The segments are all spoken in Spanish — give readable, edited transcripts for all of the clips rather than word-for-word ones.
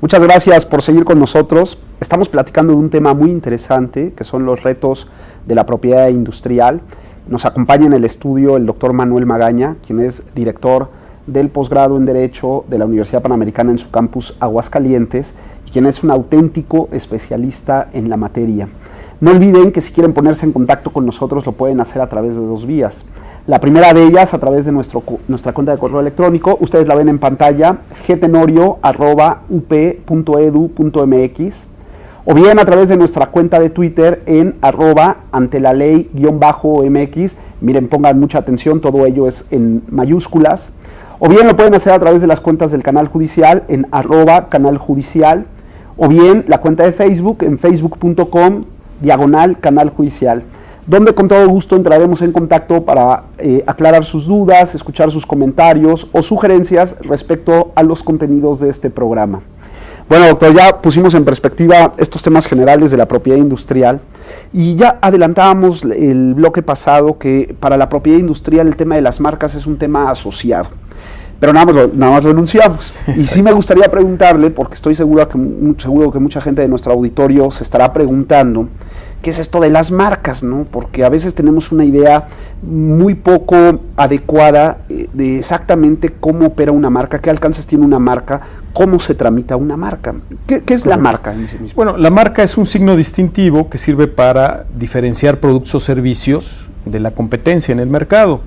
Muchas gracias por seguir con nosotros. Estamos platicando de un tema muy interesante, que son los retos de la propiedad industrial. Nos acompaña en el estudio el doctor Manuel Magaña, quien es director del posgrado en Derecho de la Universidad Panamericana en su campus Aguascalientes, y quien es un auténtico especialista en la materia. No olviden que si quieren ponerse en contacto con nosotros lo pueden hacer a través de dos vías. La primera de ellas a través de nuestra cuenta de correo electrónico, ustedes la ven en pantalla, gtenorio@up.edu.mx, o bien a través de nuestra cuenta de Twitter en @antelaley_mx, miren, pongan mucha atención, todo ello es en mayúsculas, o bien lo pueden hacer a través de las cuentas del canal judicial en @canaljudicial, o bien la cuenta de Facebook en facebook.com/canal judicial, donde con todo gusto entraremos en contacto para aclarar sus dudas, escuchar sus comentarios o sugerencias respecto a los contenidos de este programa. Bueno, doctor, ya pusimos en perspectiva estos temas generales de la propiedad industrial y ya adelantábamos el bloque pasado que para la propiedad industrial el tema de las marcas es un tema asociado. Pero nada más lo enunciamos. Y sí me gustaría preguntarle, porque estoy seguro que mucha gente de nuestro auditorio se estará preguntando, ¿qué es esto de las marcas, no? Porque a veces tenemos una idea muy poco adecuada de exactamente cómo opera una marca, qué alcances tiene una marca, cómo se tramita una marca. ¿Qué es la marca en sí misma? Bueno, la marca es un signo distintivo que sirve para diferenciar productos o servicios de la competencia en el mercado.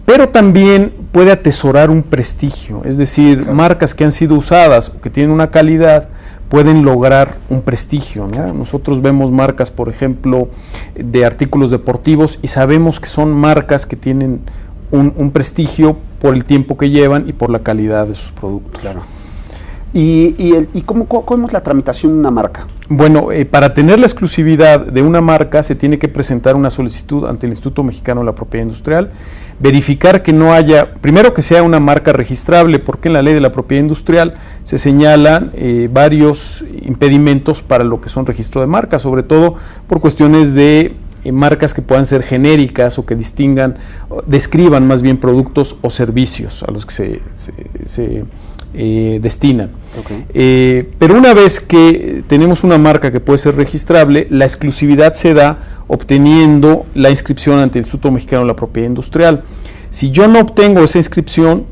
Pero también puede atesorar un prestigio, es decir, claro, marcas que han sido usadas, que tienen una calidad, pueden lograr un prestigio, ¿no? Claro. Nosotros vemos marcas, por ejemplo, de artículos deportivos y sabemos que son marcas que tienen un prestigio por el tiempo que llevan y por la calidad de sus productos. Claro. ¿Y cómo es la tramitación de una marca? Bueno, para tener la exclusividad de una marca se tiene que presentar una solicitud ante el Instituto Mexicano de la Propiedad Industrial, verificar que no haya, primero que sea una marca registrable, porque en la ley de la propiedad industrial se señalan varios impedimentos para lo que son registro de marcas, sobre todo por cuestiones de marcas que puedan ser genéricas o que describan más bien productos o servicios a los que se destinan. Okay. Pero una vez que tenemos una marca que puede ser registrable, la exclusividad se da obteniendo la inscripción ante el Instituto Mexicano de la Propiedad Industrial. Si yo no obtengo esa inscripción,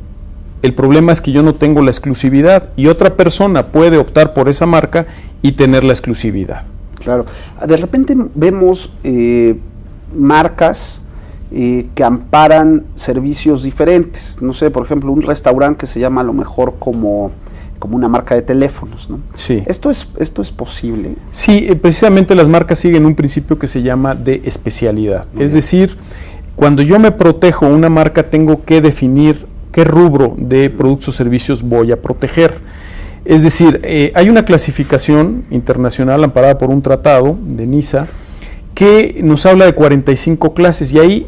el problema es que yo no tengo la exclusividad y otra persona puede optar por esa marca y tener la exclusividad. Claro. De repente vemos marcas que amparan servicios diferentes. No sé, por ejemplo, un restaurante que se llama a lo mejor como una marca de teléfonos, ¿no? Sí. ¿Esto es posible? Sí, precisamente las marcas siguen un principio que se llama de especialidad. Muy es bien. Decir, cuando yo me protejo una marca, tengo que definir qué rubro de productos o servicios voy a proteger. Es decir, hay una clasificación internacional amparada por un tratado de Niza que nos habla de 45 clases y ahí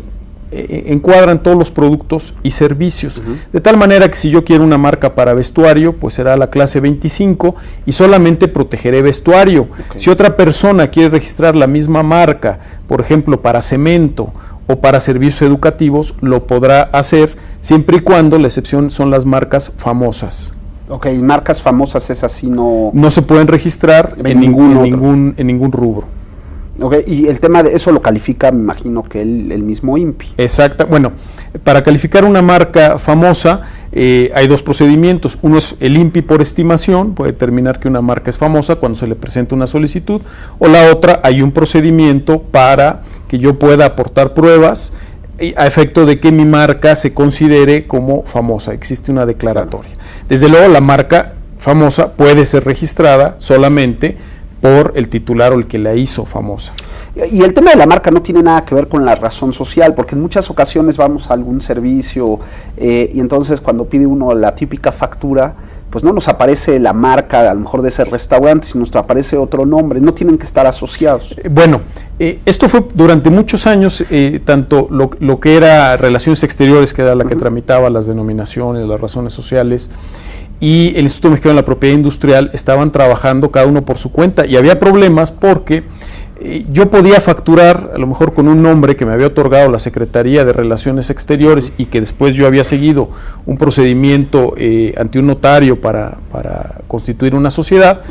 encuadran todos los productos y servicios, de tal manera que si yo quiero una marca para vestuario, pues será la clase 25 y solamente protegeré vestuario. Okay. Si otra persona quiere registrar la misma marca, por ejemplo para cemento o para servicios educativos, lo podrá hacer siempre y cuando la excepción son las marcas famosas. Ok, marcas famosas esas sí no se pueden registrar en ningún rubro. Okay, y el tema de eso lo califica, me imagino que el mismo INPI. Exacto. Bueno, para calificar una marca famosa hay dos procedimientos. Uno es el INPI por estimación, puede determinar que una marca es famosa cuando se le presenta una solicitud, o la otra, hay un procedimiento para que yo pueda aportar pruebas a efecto de que mi marca se considere como famosa. Existe una declaratoria. Claro. Desde luego, la marca famosa puede ser registrada solamente por el titular o el que la hizo famosa. Y el tema de la marca no tiene nada que ver con la razón social, porque en muchas ocasiones vamos a algún servicio y entonces cuando pide uno la típica factura, pues no nos aparece la marca a lo mejor de ese restaurante, sino nos aparece otro nombre, no tienen que estar asociados. Bueno, esto fue durante muchos años, tanto lo que era relaciones exteriores, que era la que tramitaba las denominaciones, las razones sociales, y el Instituto Mexicano de la Propiedad Industrial estaban trabajando cada uno por su cuenta y había problemas porque yo podía facturar a lo mejor con un nombre que me había otorgado la Secretaría de Relaciones Exteriores y que después yo había seguido un procedimiento ante un notario para constituir una sociedad,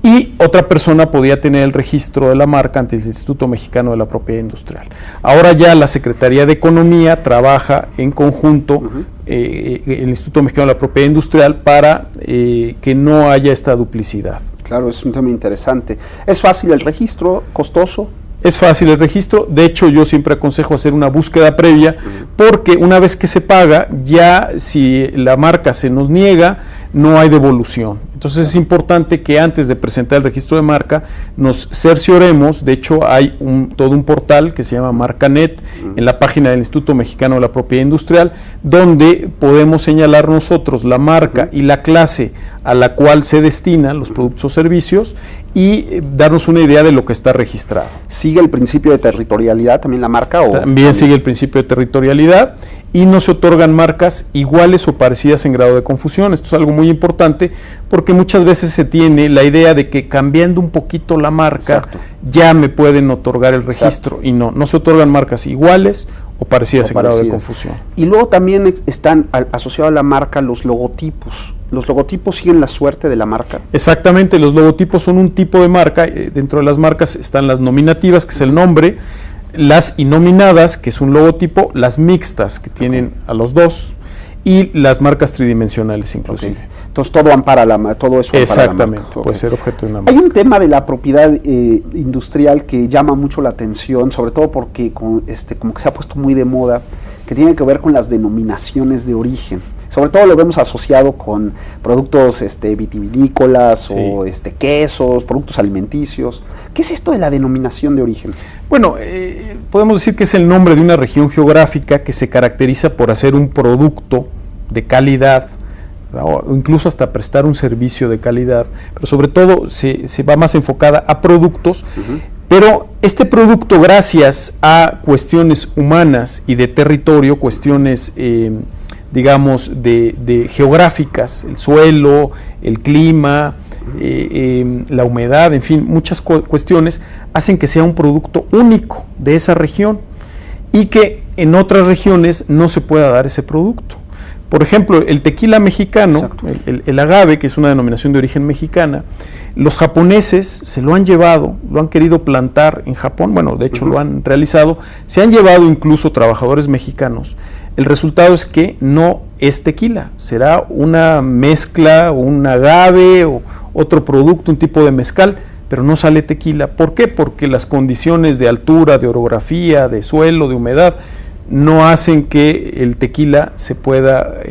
y otra persona podía tener el registro de la marca ante el Instituto Mexicano de la Propiedad Industrial. Ahora ya la Secretaría de Economía trabaja en conjunto el Instituto Mexicano de la Propiedad Industrial para que no haya esta duplicidad. Claro, es un tema interesante. ¿Es fácil el registro? ¿Costoso? Es fácil el registro. De hecho, yo siempre aconsejo hacer una búsqueda previa, porque una vez que se paga, ya si la marca se nos niega, no hay devolución. Entonces es importante que antes de presentar el registro de marca nos cercioremos. De hecho, hay todo un portal que se llama Marcanet en la página del Instituto Mexicano de la Propiedad Industrial, donde podemos señalar nosotros la marca y la clase a la cual se destinan los productos o servicios y darnos una idea de lo que está registrado. ¿Sigue el principio de territorialidad también la marca? También sigue el principio de territorialidad, y no se otorgan marcas iguales o parecidas en grado de confusión. Esto es algo muy importante, porque muchas veces se tiene la idea de que cambiando un poquito la marca ya me pueden otorgar el registro. Y no se otorgan marcas iguales o parecidas en grado de confusión. Y luego también están asociados a la marca los logotipos. ¿Los logotipos siguen la suerte de la marca? Exactamente, los logotipos son un tipo de marca. Dentro de las marcas están las nominativas, que es el nombre, las innominadas, que es un logotipo, las mixtas, que tienen a los dos, y las marcas tridimensionales inclusive. Entonces todo eso ampara la marca. Exactamente, puede ser objeto de una marca. Hay un tema de la propiedad industrial que llama mucho la atención, sobre todo porque como que se ha puesto muy de moda, que tiene que ver con las denominaciones de origen. Sobre todo lo vemos asociado con productos vitivinícolas o quesos, productos alimenticios. ¿Qué es esto de la denominación de origen? Bueno, podemos decir que es el nombre de una región geográfica que se caracteriza por hacer un producto de calidad, o incluso hasta prestar un servicio de calidad, pero sobre todo se va más enfocada a productos. Pero este producto, gracias a cuestiones humanas y de territorio, cuestiones digamos de geográficas, el suelo, el clima, la humedad, en fin, muchas cuestiones hacen que sea un producto único de esa región y que en otras regiones no se pueda dar ese producto. Por ejemplo, el tequila mexicano, el agave, que es una denominación de origen mexicana, los japoneses se lo han llevado, lo han querido plantar en Japón, bueno, de hecho lo han realizado, se han llevado incluso trabajadores mexicanos. El resultado es que no es tequila, será una mezcla, un agave o otro producto, un tipo de mezcal, pero no sale tequila. ¿Por qué? Porque las condiciones de altura, de orografía, de suelo, de humedad, no hacen que el tequila se pueda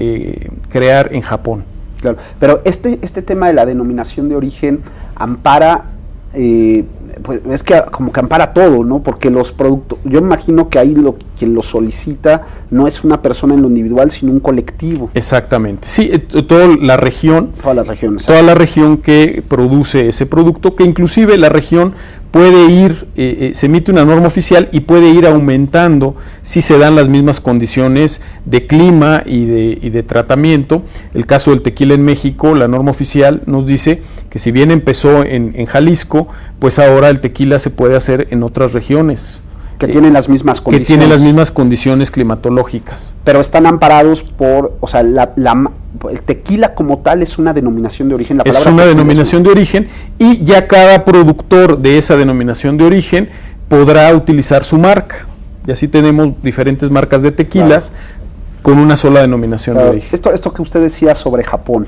crear en Japón. Claro, pero este tema de la denominación de origen ampara, pues es que como que ampara todo, ¿no? Porque los productos, yo imagino que ahí quien lo solicita no es una persona en lo individual, sino un colectivo. Exactamente, sí, toda la región que produce ese producto, que inclusive la región puede ir, se emite una norma oficial y puede ir aumentando si se dan las mismas condiciones de clima y de tratamiento. El caso del tequila en México, la norma oficial nos dice que si bien empezó en Jalisco, pues ahora el tequila se puede hacer en otras regiones. Que tienen las mismas condiciones. Que tienen las mismas condiciones climatológicas. Pero están amparados por, o sea, el tequila como tal es una denominación de origen. Es una denominación de origen, y ya cada productor de esa denominación de origen podrá utilizar su marca. Y así tenemos diferentes marcas de tequilas con una sola denominación de origen. Esto que usted decía sobre Japón,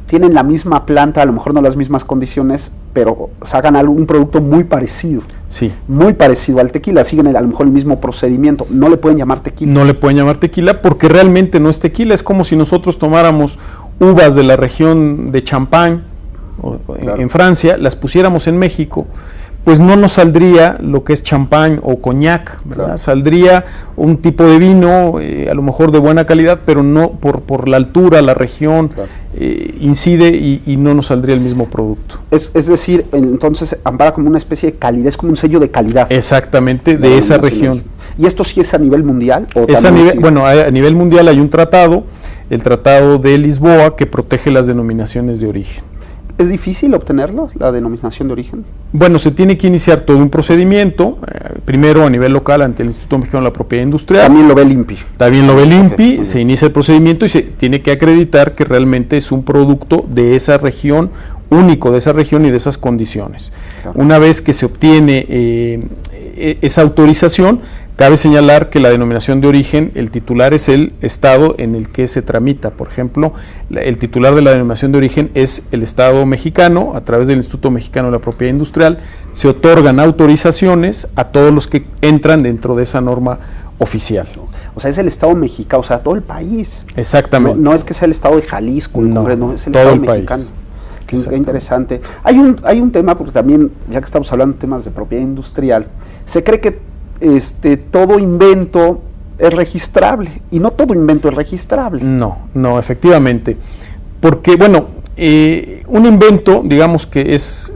tienen la misma planta, a lo mejor no las mismas condiciones, pero sacan algún producto muy parecido. Sí. Muy parecido al tequila, siguen a lo mejor el mismo procedimiento. No le pueden llamar tequila. No le pueden llamar tequila porque realmente no es tequila. Es como si nosotros tomáramos uvas de la región de Champagne en Francia, las pusiéramos en México, pues no nos saldría lo que es champán o coñac, ¿verdad? Claro. Saldría un tipo de vino, a lo mejor de buena calidad, pero no por la altura, la región, incide y no nos saldría el mismo producto. Es decir, entonces ampara como una especie de calidad, es como un sello de calidad. Exactamente, de esa región. ¿Y esto sí es a nivel mundial? Bueno, a nivel mundial hay un tratado, el Tratado de Lisboa, que protege las denominaciones de origen. ¿Es difícil obtenerlo, la denominación de origen? Bueno, se tiene que iniciar todo un procedimiento, primero a nivel local ante el Instituto Mexicano de la Propiedad Industrial. También lo ve el INPI. También lo ve el INPI, se inicia el procedimiento y se tiene que acreditar que realmente es un producto de esa región, único de esa región y de esas condiciones. Claro. Una vez que se obtiene esa autorización, cabe señalar que la denominación de origen, el titular es el estado en el que se tramita. Por ejemplo, el titular de la denominación de origen es el Estado mexicano. A través del Instituto Mexicano de la Propiedad Industrial se otorgan autorizaciones a todos los que entran dentro de esa norma oficial. O sea, es el Estado mexicano, o sea, todo el país. Exactamente. No es que sea el Estado de Jalisco, no, es el todo Estado el mexicano. País. Qué interesante. Hay un tema, porque también, ya que estamos hablando de temas de propiedad industrial, se cree que todo invento es registrable, y no todo invento es registrable. No, efectivamente. Porque, bueno, un invento, digamos que es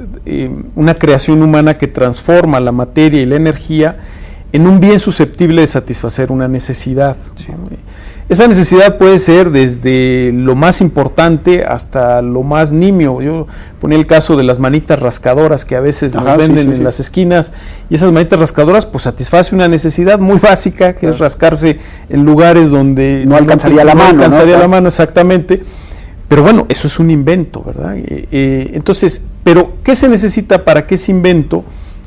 una creación humana que transforma la materia y la energía en un bien susceptible de satisfacer una necesidad. Sí. Esa necesidad puede ser desde lo más importante hasta lo más nimio. Yo ponía el caso de las manitas rascadoras que a veces nos venden en las esquinas, y esas manitas rascadoras pues satisface una necesidad muy básica, que es rascarse en lugares donde no alcanzaría la mano. No alcanzaría la mano, exactamente. Pero bueno, eso es un invento, ¿verdad? Entonces, ¿pero qué se necesita para que ese invento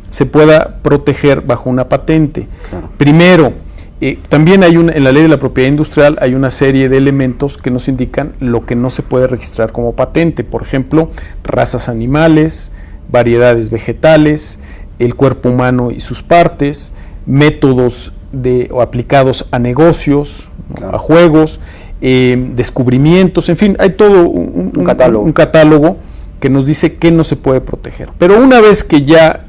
se pueda proteger bajo una patente? Claro. Primero, también hay en la ley de la propiedad industrial hay una serie de elementos que nos indican lo que no se puede registrar como patente. Por ejemplo, razas animales, variedades vegetales, el cuerpo humano y sus partes, métodos aplicados a negocios, claro, a juegos, descubrimientos, en fin, hay todo un catálogo que nos dice qué no se puede proteger. Pero una vez que ya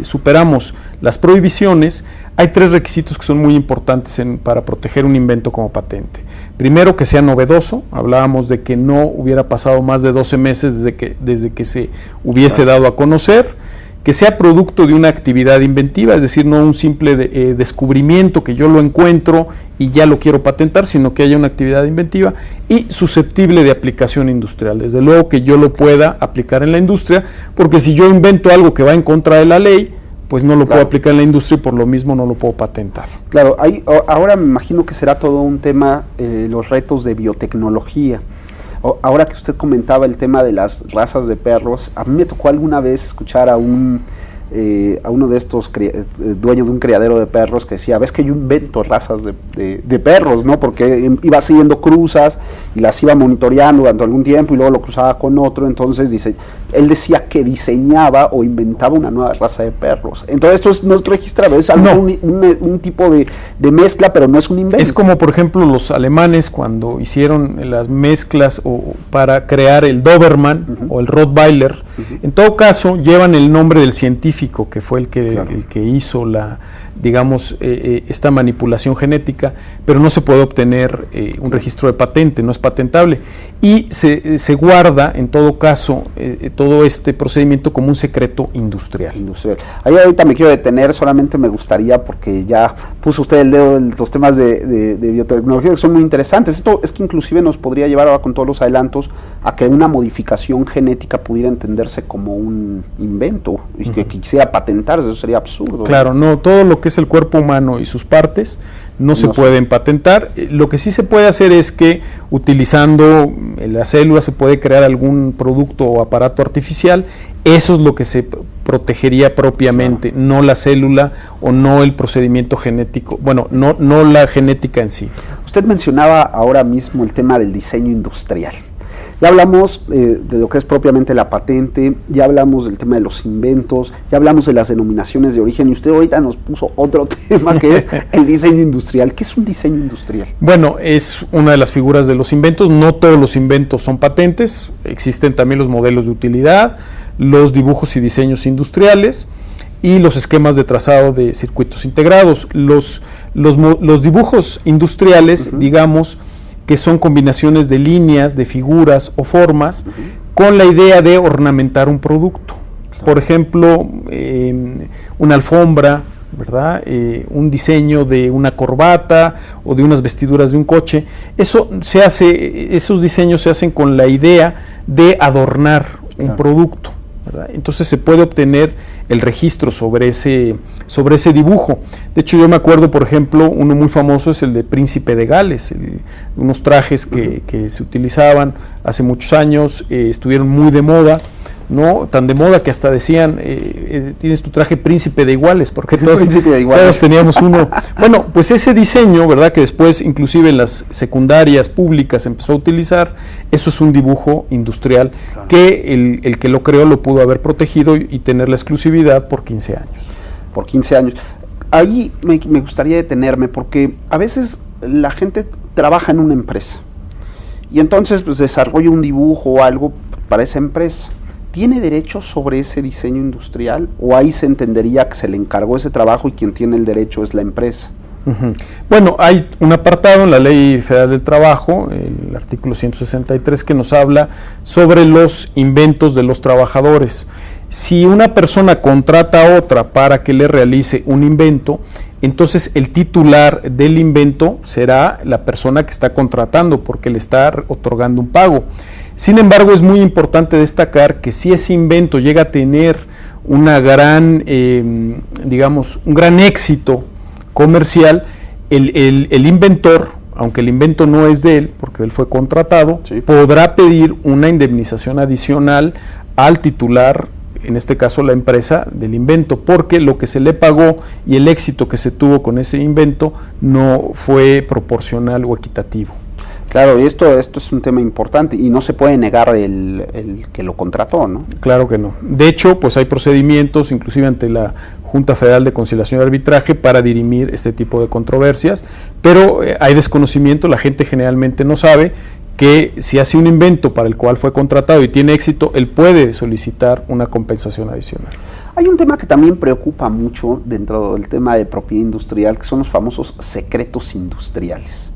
superamos las prohibiciones, hay 3 requisitos que son muy importantes para proteger un invento como patente. Primero, que sea novedoso. Hablábamos de que no hubiera pasado más de 12 meses desde que se hubiese dado a conocer. Que sea producto de una actividad inventiva, es decir, no un simple descubrimiento que yo lo encuentro y ya lo quiero patentar, sino que haya una actividad inventiva, y susceptible de aplicación industrial. Desde luego que yo lo pueda aplicar en la industria, porque si yo invento algo que va en contra de la ley, pues no lo puedo aplicar en la industria y por lo mismo no lo puedo patentar. Claro, ahora me imagino que será todo un tema, los retos de biotecnología. Ahora que usted comentaba el tema de las razas de perros, a mí me tocó alguna vez escuchar a uno de estos dueños de un criadero de perros que decía, ves que yo invento razas de perros, ¿no? Porque iba siguiendo cruzas y las iba monitoreando durante algún tiempo y luego lo cruzaba con otro. Entonces él decía que diseñaba o inventaba una nueva raza de perros. Entonces esto no es registrado, es algo, un tipo de mezcla, pero no es un invento. Es como por ejemplo los alemanes cuando hicieron las mezclas para crear el Doberman o el Rottweiler. En todo caso llevan el nombre del científico que fue el que hizo esta manipulación genética, pero no se puede obtener un registro de patente, no es patentable, y se guarda en todo caso todo este procedimiento como un secreto industrial. Ahí ahorita me quiero detener, solamente me gustaría, porque ya puso usted el dedo en los temas de biotecnología que son muy interesantes. Esto es que inclusive nos podría llevar ahora con todos los adelantos a que una modificación genética pudiera entenderse como un invento y que quisiera patentarse. Eso sería absurdo. Claro, no, todo lo que es el cuerpo humano y sus partes no se pueden patentar. Lo que sí se puede hacer es que utilizando la célula se puede crear algún producto o aparato artificial. Eso es lo que se protegería propiamente, no la célula o no el procedimiento genético, bueno, no la genética en sí. Usted mencionaba ahora mismo el tema del diseño industrial. Ya hablamos de lo que es propiamente la patente, ya hablamos del tema de los inventos, ya hablamos de las denominaciones de origen, y usted ahorita nos puso otro tema que es el diseño industrial. ¿Qué es un diseño industrial? Bueno, es una de las figuras de los inventos. No todos los inventos son patentes, existen también los modelos de utilidad, los dibujos y diseños industriales y los esquemas de trazado de circuitos integrados. Los dibujos industriales, digamos, que son combinaciones de líneas, de figuras o formas, con la idea de ornamentar un producto. Claro. Por ejemplo, una alfombra, ¿verdad? Un diseño de una corbata o de unas vestiduras de un coche. Esos diseños se hacen con la idea de adornar un producto, ¿verdad? Entonces se puede obtener el registro sobre ese dibujo. De hecho, yo me acuerdo, por ejemplo, uno muy famoso es el de Príncipe de Gales, unos trajes que se utilizaban hace muchos años, estuvieron muy de moda, ¿no? Tan de moda que hasta decían, tienes tu traje príncipe de iguales, porque todos teníamos uno. Bueno, pues ese diseño, ¿verdad? Que después inclusive en las secundarias públicas se empezó a utilizar, eso es un dibujo industrial, claro, que el que lo creó lo pudo haber protegido y tener la exclusividad por 15 años. Por 15 años. Ahí me gustaría detenerme, porque a veces la gente trabaja en una empresa y entonces pues desarrolla un dibujo o algo para esa empresa. ¿Tiene derecho sobre ese diseño industrial o ahí se entendería que se le encargó ese trabajo y quien tiene el derecho es la empresa? Bueno, hay un apartado en la Ley Federal del Trabajo, el artículo 163, que nos habla sobre los inventos de los trabajadores. Si una persona contrata a otra para que le realice un invento, entonces el titular del invento será la persona que está contratando porque le está otorgando un pago. Sin embargo, es muy importante destacar que si ese invento llega a tener una gran, digamos, un gran éxito comercial, el inventor, aunque el invento no es de él, porque él fue contratado, sí, podrá pedir una indemnización adicional al titular, en este caso la empresa del invento, porque lo que se le pagó y el éxito que se tuvo con ese invento no fue proporcional o equitativo. Claro, y esto es un tema importante y no se puede negar el que lo contrató, ¿no? Claro que no. De hecho, pues hay procedimientos, inclusive ante la Junta Federal de Conciliación y Arbitraje, para dirimir este tipo de controversias, pero hay desconocimiento, la gente generalmente no sabe que si hace un invento para el cual fue contratado y tiene éxito, él puede solicitar una compensación adicional. Hay un tema que también preocupa mucho dentro del tema de propiedad industrial, que son los famosos secretos industriales.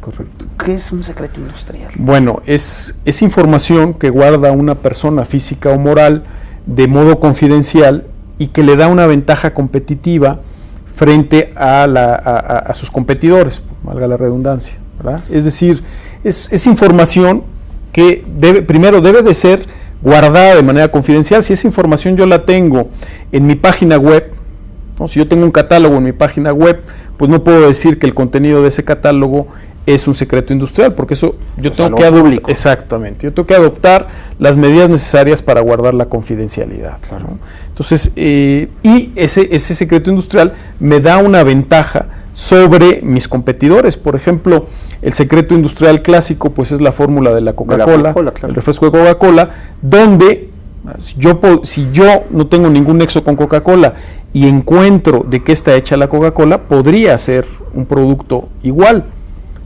Correcto. ¿Qué es un secreto industrial? Bueno, es información que guarda una persona física o moral de modo confidencial y que le da una ventaja competitiva frente a sus competidores, valga la redundancia, ¿verdad? Es decir, es información que primero debe de ser guardada de manera confidencial. Si esa información yo la tengo en mi página web, ¿no? Si yo tengo un catálogo en mi página web, pues no puedo decir que el contenido de ese catálogo es un secreto industrial, porque eso yo tengo que adoptar. Exactamente, yo tengo que adoptar las medidas necesarias para guardar la confidencialidad. Claro. ¿No? Entonces, y ese secreto industrial me da una ventaja sobre mis competidores. Por ejemplo, el secreto industrial clásico, pues es la fórmula de la Coca-Cola, claro, el refresco de Coca-Cola, donde si yo no tengo ningún nexo con Coca-Cola y encuentro de qué está hecha la Coca-Cola, podría ser un producto igual.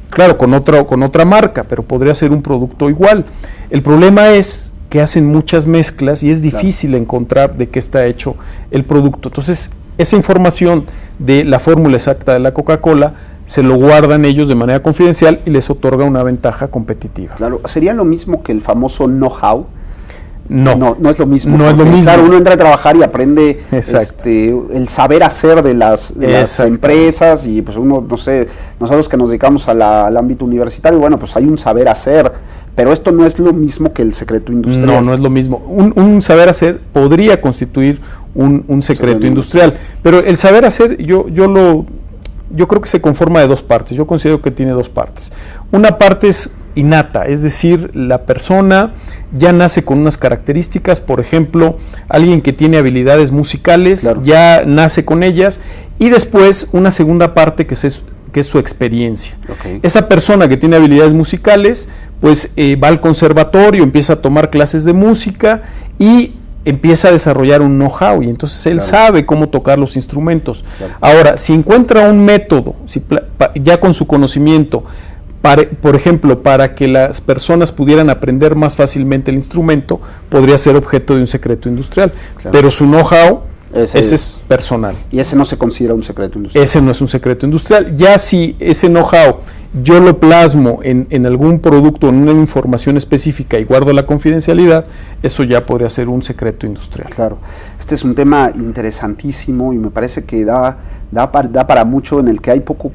Claro, con otra marca, pero podría ser un producto igual. El problema es que hacen muchas mezclas y es difícil encontrar de qué está hecho el producto. Entonces, esa información de la fórmula exacta de la Coca-Cola se lo guardan ellos de manera confidencial y les otorga una ventaja competitiva. Claro, ¿sería lo mismo que el famoso know-how? No es lo mismo. No es lo mismo. Claro, uno entra a trabajar y aprende el saber hacer de las empresas y pues uno, no sé, nosotros que nos dedicamos al ámbito universitario, bueno, pues hay un saber hacer, pero esto no es lo mismo que el secreto industrial. No es lo mismo. Un saber hacer podría constituir un secreto industrial, pero el saber hacer yo creo que se conforma de dos partes. Yo considero que tiene dos partes. Una parte es innata, es decir, la persona ya nace con unas características, por ejemplo, alguien que tiene habilidades musicales, claro, ya nace con ellas, y después una segunda parte que es su experiencia. Okay. Esa persona que tiene habilidades musicales, pues va al conservatorio, empieza a tomar clases de música y empieza a desarrollar un know-how y entonces él sabe cómo tocar los instrumentos. Claro. Ahora, si encuentra un método, ya con su conocimiento, por ejemplo, para que las personas pudieran aprender más fácilmente el instrumento, podría ser objeto de un secreto industrial, pero su know-how ese es personal. Y ese no se considera un secreto industrial. Ese no es un secreto industrial. Ya si ese know-how yo lo plasmo en algún producto, en una información específica y guardo la confidencialidad, eso ya podría ser un secreto industrial. Claro. Este es un tema interesantísimo y me parece que da da para mucho, en el que hay poco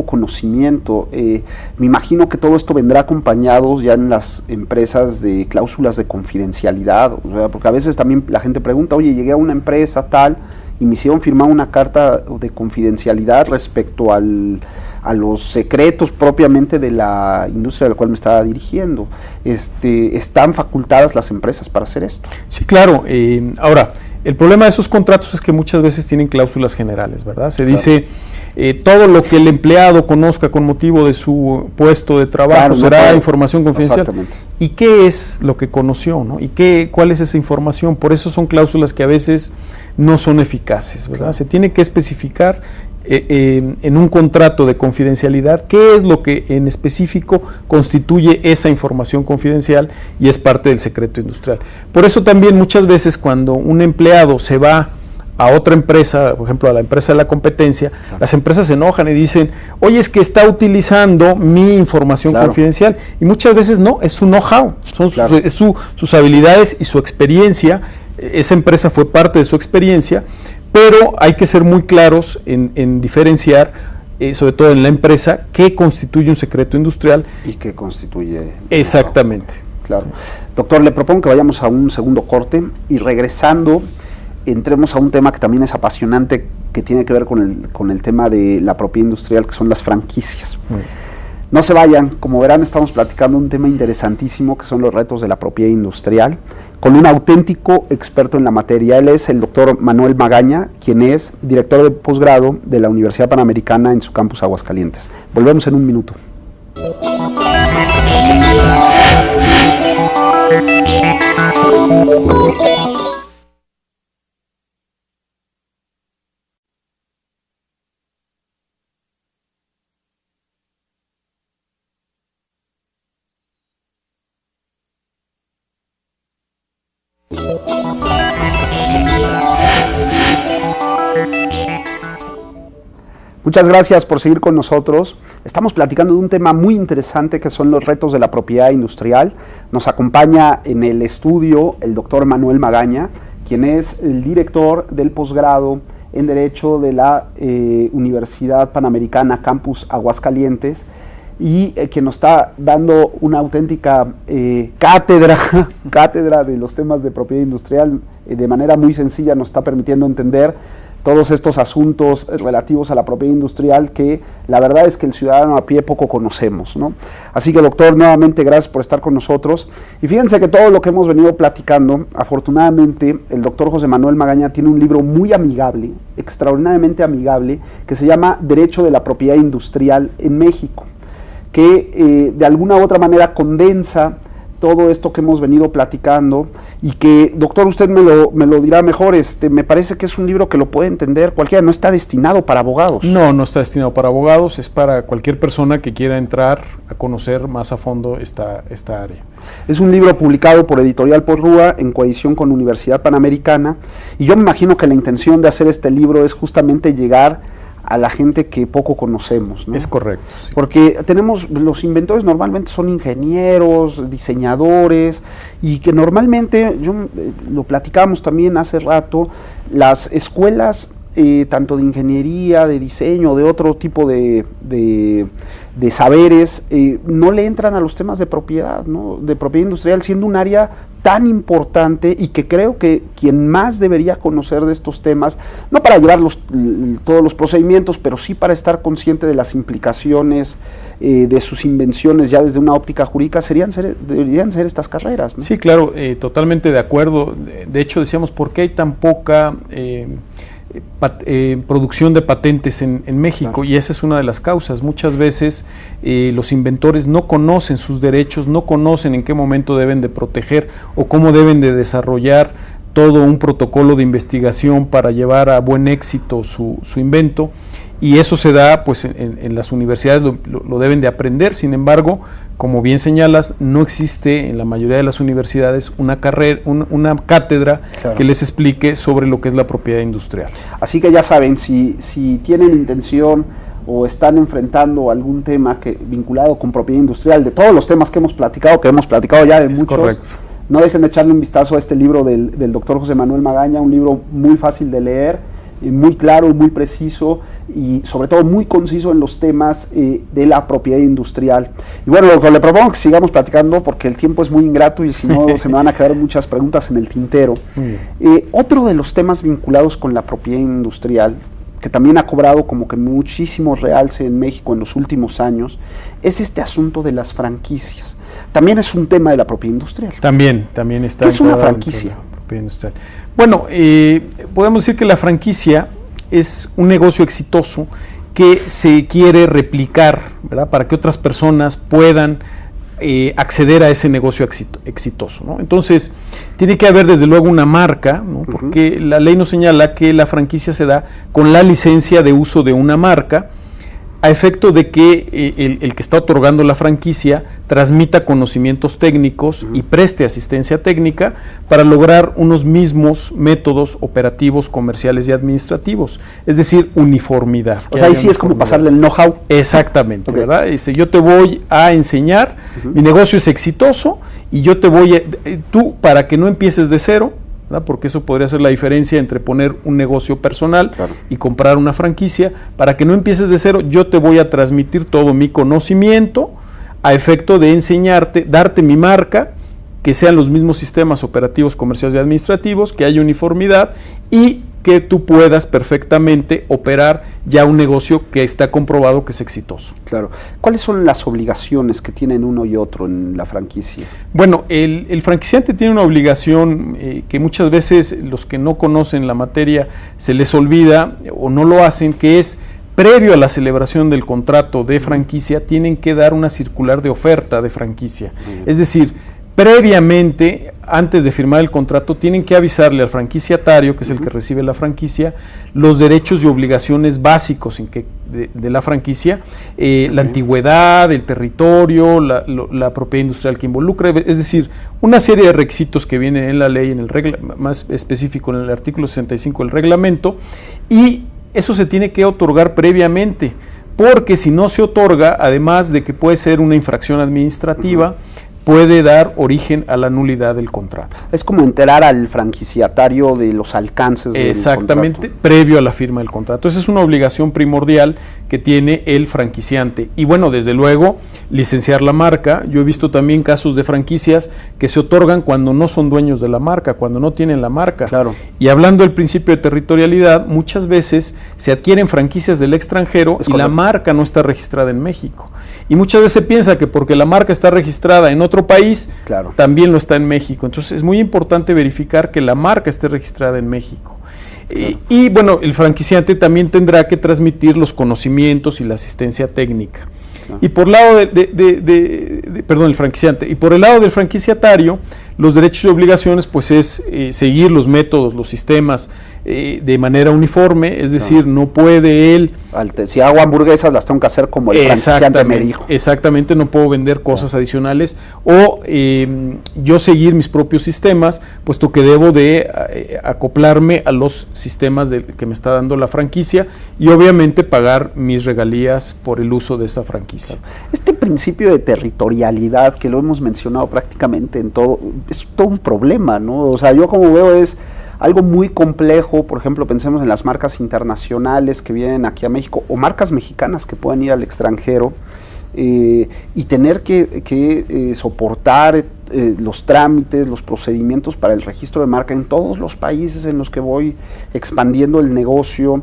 conocimiento. Me imagino que todo esto vendrá acompañado ya en las empresas de cláusulas de confidencialidad, o sea, porque a veces también la gente pregunta, oye, llegué a una empresa tal y me hicieron firmar una carta de confidencialidad respecto a los secretos propiamente de la industria a la cual me estaba dirigiendo. ¿Están facultadas las empresas para hacer esto? Sí, claro. Ahora, el problema de esos contratos es que muchas veces tienen cláusulas generales, ¿verdad? Se dice, todo lo que el empleado conozca con motivo de su puesto de trabajo será información confidencial. Exactamente. ¿Y qué es lo que conoció, ¿no? ¿Y cuál es esa información? Por eso son cláusulas que a veces no son eficaces, ¿verdad? Claro. Se tiene que especificar en un contrato de confidencialidad qué es lo que en específico constituye esa información confidencial y es parte del secreto industrial. Por eso también muchas veces cuando un empleado se va a otra empresa, por ejemplo a la empresa de la competencia, claro, las empresas se enojan y dicen, oye, es que está utilizando mi información confidencial, y muchas veces no, es su know-how, es sus habilidades y su experiencia. Esa empresa fue parte de su experiencia, pero hay que ser muy claros en diferenciar, sobre todo en la empresa, qué constituye un secreto industrial. Y qué constituye... Exactamente. Claro. Doctor, le propongo que vayamos a un segundo corte y regresando entremos a un tema que también es apasionante, que tiene que ver con el tema de la propiedad industrial, que son las franquicias. No se vayan, como verán estamos platicando un tema interesantísimo que son los retos de la propiedad industrial, con un auténtico experto en la materia. Él es el doctor Manuel Magaña, quien es director de posgrado de la Universidad Panamericana en su campus Aguascalientes. Volvemos en un minuto. Muchas gracias por seguir con nosotros. Estamos platicando de un tema muy interesante que son los retos de la propiedad industrial. Nos acompaña en el estudio el doctor Manuel Magaña, quien es el director del posgrado en Derecho de la Universidad Panamericana Campus Aguascalientes y quien nos está dando una auténtica cátedra de los temas de propiedad industrial. De manera muy sencilla nos está permitiendo entender todos estos asuntos relativos a la propiedad industrial que la verdad es que el ciudadano a pie poco conocemos, ¿no? Así que, doctor, nuevamente gracias por estar con nosotros. Y fíjense que todo lo que hemos venido platicando, afortunadamente, el doctor José Manuel Magaña tiene un libro muy amigable, extraordinariamente amigable, que se llama Derecho de la Propiedad Industrial en México, que de alguna u otra manera condensa todo esto que hemos venido platicando y que, doctor, usted me lo dirá mejor, me parece que es un libro que lo puede entender cualquiera, no está destinado para abogados. No está destinado para abogados, es para cualquier persona que quiera entrar a conocer más a fondo esta área. Es un libro publicado por Editorial Porrúa en coedición con Universidad Panamericana, y yo me imagino que la intención de hacer este libro es justamente llegar a la gente que poco conocemos, ¿no? Es correcto. Sí. Porque los inventores normalmente son ingenieros, diseñadores, y que normalmente, lo platicábamos también hace rato, las escuelas tanto de ingeniería, de diseño, de otro tipo de saberes, no le entran a los temas de propiedad, ¿no? De propiedad industrial, siendo un área tan importante y que creo que quien más debería conocer de estos temas, no para llevar todos los procedimientos, pero sí para estar consciente de las implicaciones de sus invenciones ya desde una óptica jurídica, deberían ser estas carreras, ¿no? Sí, claro, totalmente de acuerdo. De hecho, decíamos, ¿por qué hay tan poca producción de patentes en México? Claro. Y esa es una de las causas. Muchas veces los inventores no conocen sus derechos, no conocen en qué momento deben de proteger o cómo deben de desarrollar todo un protocolo de investigación para llevar a buen éxito su invento, y eso se da pues en las universidades, lo deben de aprender. Sin embargo, como bien señalas, no existe en la mayoría de las universidades una cátedra, claro, que les explique sobre lo que es la propiedad industrial. Así que ya saben, si tienen intención o están enfrentando algún tema vinculado con propiedad industrial, de todos los temas que hemos platicado ya de muchos, correcto, no dejen de echarle un vistazo a este libro del doctor José Manuel Magaña, un libro muy fácil de leer, muy claro y muy preciso, y sobre todo muy conciso en los temas de la propiedad industrial. Y bueno, doctor, le propongo que sigamos platicando porque el tiempo es muy ingrato y si no se me van a quedar muchas preguntas en el tintero. Otro de los temas vinculados con la propiedad industrial, que también ha cobrado como que muchísimo realce en México en los últimos años, es este asunto de las franquicias. También es un tema de la propiedad industrial. También está. ¿Qué es una franquicia? Industrial. Bueno, podemos decir que la franquicia es un negocio exitoso que se quiere replicar, ¿verdad?, para que otras personas puedan acceder a ese negocio exitoso, ¿no? Entonces, tiene que haber desde luego una marca, ¿no?, porque la ley nos señala que la franquicia se da con la licencia de uso de una marca, a efecto de que el que está otorgando la franquicia transmita conocimientos técnicos y preste asistencia técnica para lograr unos mismos métodos operativos, comerciales y administrativos, es decir, uniformidad. O sea, ahí sí es como pasarle el know-how. Exactamente, ¿verdad? Yo te voy a enseñar, mi negocio es exitoso y yo te voy tú, para que no empieces de cero, ¿verdad?, porque eso podría ser la diferencia entre poner un negocio personal y comprar una franquicia. Para que no empieces de cero, yo te voy a transmitir todo mi conocimiento a efecto de enseñarte, darte mi marca, que sean los mismos sistemas operativos, comerciales y administrativos, que haya uniformidad y que tú puedas perfectamente operar ya un negocio que está comprobado que es exitoso. Claro. ¿Cuáles son las obligaciones que tienen uno y otro en la franquicia? Bueno, el franquiciante tiene una obligación que muchas veces los que no conocen la materia se les olvida o no lo hacen, que es previo a la celebración del contrato de franquicia tienen que dar una circular de oferta de franquicia. Es decir, previamente, antes de firmar el contrato, tienen que avisarle al franquiciatario, que es el que recibe la franquicia, los derechos y obligaciones básicos de la franquicia, la antigüedad, el territorio, la propiedad industrial que involucra, es decir, una serie de requisitos que vienen en la ley, más específico en el artículo 65 del reglamento, y eso se tiene que otorgar previamente, porque si no se otorga, además de que puede ser una infracción administrativa, puede dar origen a la nulidad del contrato. Es como enterar al franquiciatario de los alcances del Exactamente, contrato. Previo a la firma del contrato. Esa es una obligación primordial que tiene el franquiciante. Y bueno, desde luego, licenciar la marca. Yo he visto también casos de franquicias que se otorgan cuando no son dueños de la marca, cuando no tienen la marca. Claro. Y hablando del principio de territorialidad, muchas veces se adquieren franquicias del extranjero y la marca no está registrada en México. Y muchas veces se piensa que porque la marca está registrada en otro país, también lo está en México. Entonces es muy importante verificar que la marca esté registrada en México. Y bueno, el franquiciante también tendrá que transmitir los conocimientos y la asistencia técnica. Y por lado el franquiciante, y por el lado del franquiciatario, los derechos y obligaciones, pues es seguir los métodos, los sistemas de manera uniforme, es decir, no puede él... Si hago hamburguesas, las tengo que hacer como el franquiciante me dijo. Exactamente, no puedo vender cosas adicionales o yo seguir mis propios sistemas, puesto que debo de acoplarme a los sistemas que me está dando la franquicia y obviamente pagar mis regalías por el uso de esa franquicia. Este principio de territorialidad que lo hemos mencionado prácticamente en todo, es todo un problema, ¿no? O sea, yo como veo es algo muy complejo. Por ejemplo, pensemos en las marcas internacionales que vienen aquí a México o marcas mexicanas que pueden ir al extranjero y tener que soportar los trámites, los procedimientos para el registro de marca en todos los países en los que voy expandiendo el negocio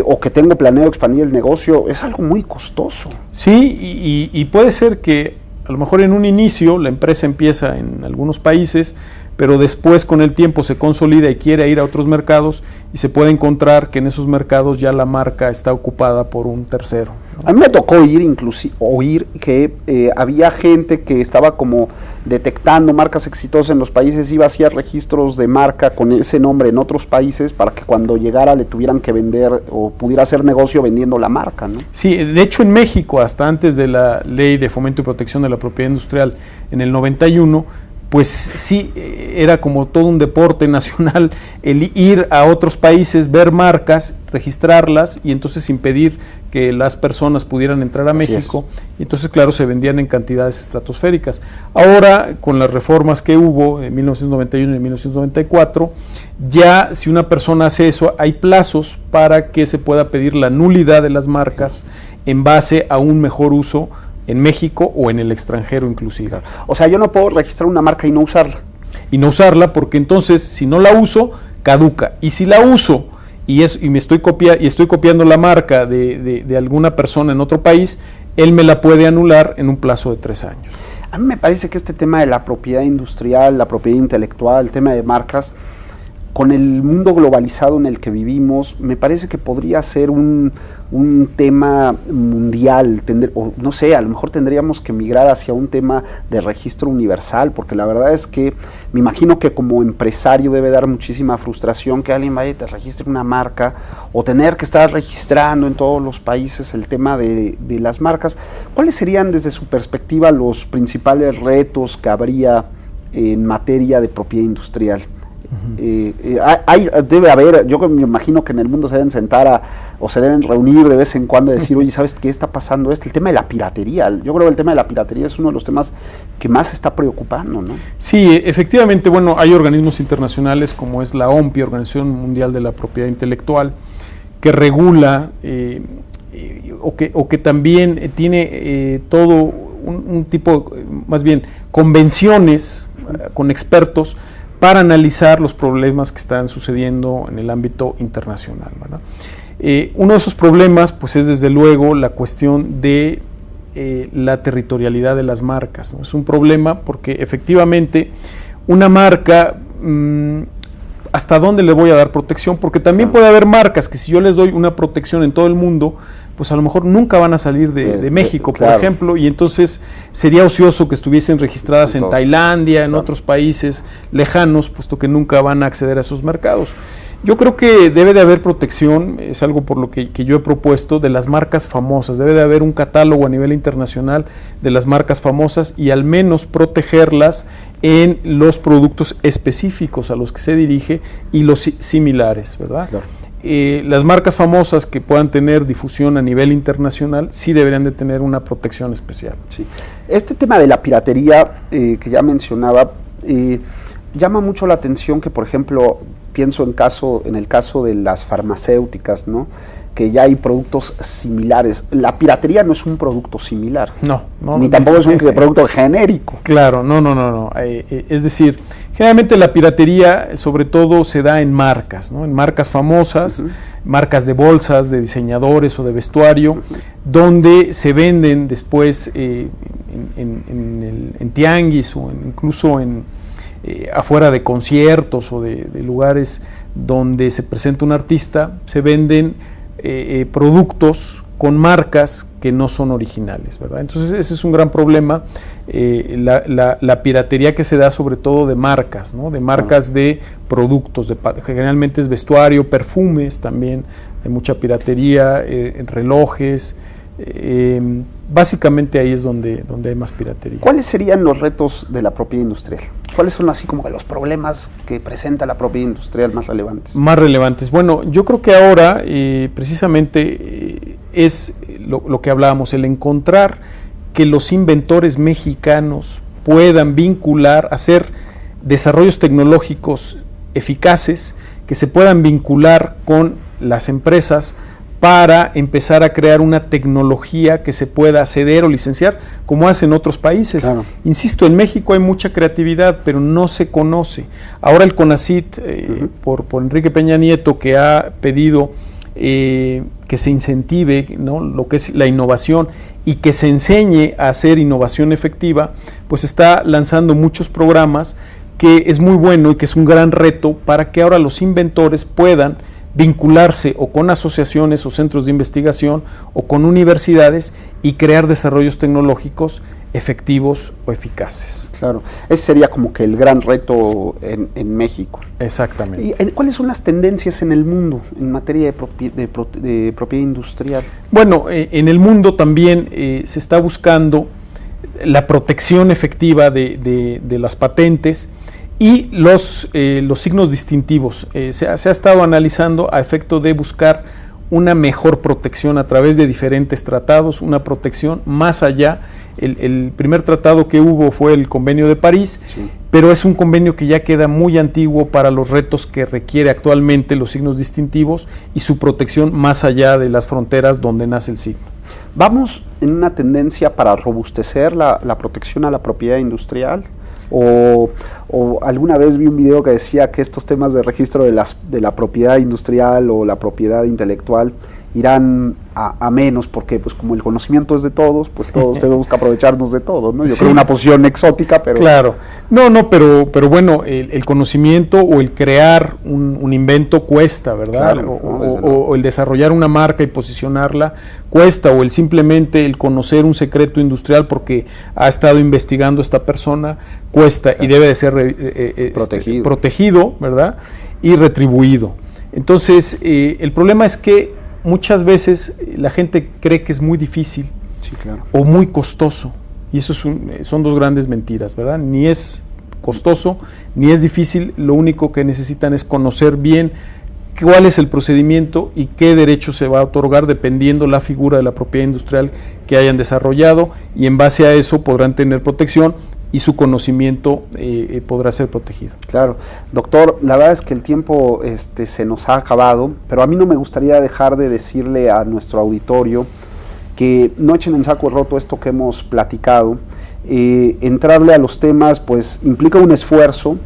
o que tengo planeado expandir el negocio. Es algo muy costoso. Sí, y puede ser que a lo mejor en un inicio la empresa empieza en algunos países, pero después con el tiempo se consolida y quiere ir a otros mercados y se puede encontrar que en esos mercados ya la marca está ocupada por un tercero, ¿no? A mí me tocó oír que había gente que estaba como detectando marcas exitosas en los países, iba a hacer registros de marca con ese nombre en otros países para que cuando llegara le tuvieran que vender o pudiera hacer negocio vendiendo la marca, ¿no? Sí, de hecho en México, hasta antes de la Ley de Fomento y Protección de la Propiedad Industrial en el 91, pues sí, era como todo un deporte nacional el ir a otros países, ver marcas, registrarlas y entonces impedir que las personas pudieran entrar a México. Y entonces, claro, se vendían en cantidades estratosféricas. Ahora, con las reformas que hubo en 1991 y 1994, ya si una persona hace eso, hay plazos para que se pueda pedir la nulidad de las marcas en base a un mejor uso en México o en el extranjero inclusive. Claro. O sea, yo no puedo registrar una marca y no usarla. Y no usarla porque entonces, si no la uso, caduca. Y si la uso y estoy copiando la marca de alguna persona en otro país, él me la puede anular en un plazo de 3 años. A mí me parece que este tema de la propiedad industrial, la propiedad intelectual, el tema de marcas, con el mundo globalizado en el que vivimos, me parece que podría ser un tema mundial, o no sé, a lo mejor tendríamos que migrar hacia un tema de registro universal, porque la verdad es que me imagino que como empresario debe dar muchísima frustración que alguien vaya y te registre una marca, o tener que estar registrando en todos los países el tema de las marcas. ¿Cuáles serían desde su perspectiva los principales retos que habría en materia de propiedad industrial? Debe haber, yo me imagino que en el mundo se deben sentar o se deben reunir de vez en cuando y decir, oye, ¿sabes qué está pasando esto? El tema de la piratería, yo creo que el tema de la piratería es uno de los temas que más se está preocupando, ¿no? Sí, efectivamente, bueno, hay organismos internacionales como es la OMPI, Organización Mundial de la Propiedad Intelectual, que regula o que también tiene todo un tipo, más bien, convenciones con expertos para analizar los problemas que están sucediendo en el ámbito internacional, ¿verdad? Uno de esos problemas, pues, es desde luego la cuestión de la territorialidad de las marcas, ¿no? Es un problema porque efectivamente una marca, ¿hasta dónde le voy a dar protección? Porque también puede haber marcas que si yo les doy una protección en todo el mundo, pues a lo mejor nunca van a salir de México, por ejemplo, y entonces sería ocioso que estuviesen registradas en Tailandia, en otros países lejanos, puesto que nunca van a acceder a esos mercados. Yo creo que debe de haber protección, es algo por lo que yo he propuesto, de las marcas famosas. Debe de haber un catálogo a nivel internacional de las marcas famosas y al menos protegerlas en los productos específicos a los que se dirige y los similares, ¿verdad? Claro. Las marcas famosas que puedan tener difusión a nivel internacional sí deberían de tener una protección especial. Sí. Este tema de la piratería que ya mencionaba, llama mucho la atención que, por ejemplo, pienso en el caso de las farmacéuticas, ¿no? Que ya hay productos similares. La piratería no es un producto similar. No. Ni tampoco es un producto genérico. Claro, no. Es decir, generalmente la piratería sobre todo se da en marcas, ¿no? En marcas famosas, marcas de bolsas, de diseñadores o de vestuario, donde se venden después en tianguis o incluso afuera de conciertos o de lugares donde se presenta un artista, se venden productos con marcas que no son originales, ¿verdad? Entonces ese es un gran problema, la piratería que se da sobre todo de marcas, ¿no? De marcas de productos, generalmente es vestuario, perfumes también, hay mucha piratería, relojes, básicamente ahí es donde hay más piratería. ¿Cuáles serían los retos de la propiedad industrial? ¿Cuáles son así como los problemas que presenta la propiedad industrial más relevantes? Más relevantes. Bueno, yo creo que ahora precisamente es lo que hablábamos, el encontrar que los inventores mexicanos puedan vincular, hacer desarrollos tecnológicos eficaces que se puedan vincular con las empresas para empezar a crear una tecnología que se pueda ceder o licenciar, como hacen otros países. Claro. Insisto, en México hay mucha creatividad, pero no se conoce. Ahora el CONACYT, por Enrique Peña Nieto, que ha pedido que se incentive, ¿no?, lo que es la innovación y que se enseñe a hacer innovación efectiva, pues está lanzando muchos programas que es muy bueno y que es un gran reto para que ahora los inventores puedan vincularse o con asociaciones o centros de investigación o con universidades y crear desarrollos tecnológicos efectivos o eficaces. Claro, ese sería como que el gran reto en México. Exactamente. ¿Y cuáles son las tendencias en el mundo en materia de propiedad industrial? Bueno, en el mundo también se está buscando la protección efectiva de las patentes y los signos distintivos. Se ha estado analizando a efecto de buscar una mejor protección a través de diferentes tratados, una protección más allá. El primer tratado que hubo fue el Convenio de París, sí, pero es un convenio que ya queda muy antiguo para los retos que requiere actualmente los signos distintivos y su protección más allá de las fronteras donde nace el signo. ¿Vamos en una tendencia para robustecer la protección a la propiedad industrial? O alguna vez vi un video que decía que estos temas de registro de la propiedad industrial o la propiedad intelectual irán a menos, porque pues como el conocimiento es de todos, pues todos tenemos que aprovecharnos de todo, ¿no? Yo sí, creo una posición exótica, pero... Claro, pero bueno, el conocimiento o el crear un invento cuesta, ¿verdad? Claro, o el desarrollar una marca y posicionarla cuesta, o el simplemente el conocer un secreto industrial porque ha estado investigando esta persona cuesta, claro, y debe de ser protegido, ¿verdad? Y retribuido. Entonces, el problema es que muchas veces la gente cree que es muy difícil, sí, claro, o muy costoso, y eso son dos grandes mentiras, ¿verdad? Ni es costoso, ni es difícil, lo único que necesitan es conocer bien cuál es el procedimiento y qué derecho se va a otorgar dependiendo la figura de la propiedad industrial que hayan desarrollado, y en base a eso podrán tener protección y su conocimiento podrá ser protegido. Claro. Doctor, la verdad es que el tiempo se nos ha acabado, pero a mí no me gustaría dejar de decirle a nuestro auditorio que no echen en saco roto esto que hemos platicado. Entrarle a los temas pues implica un esfuerzo,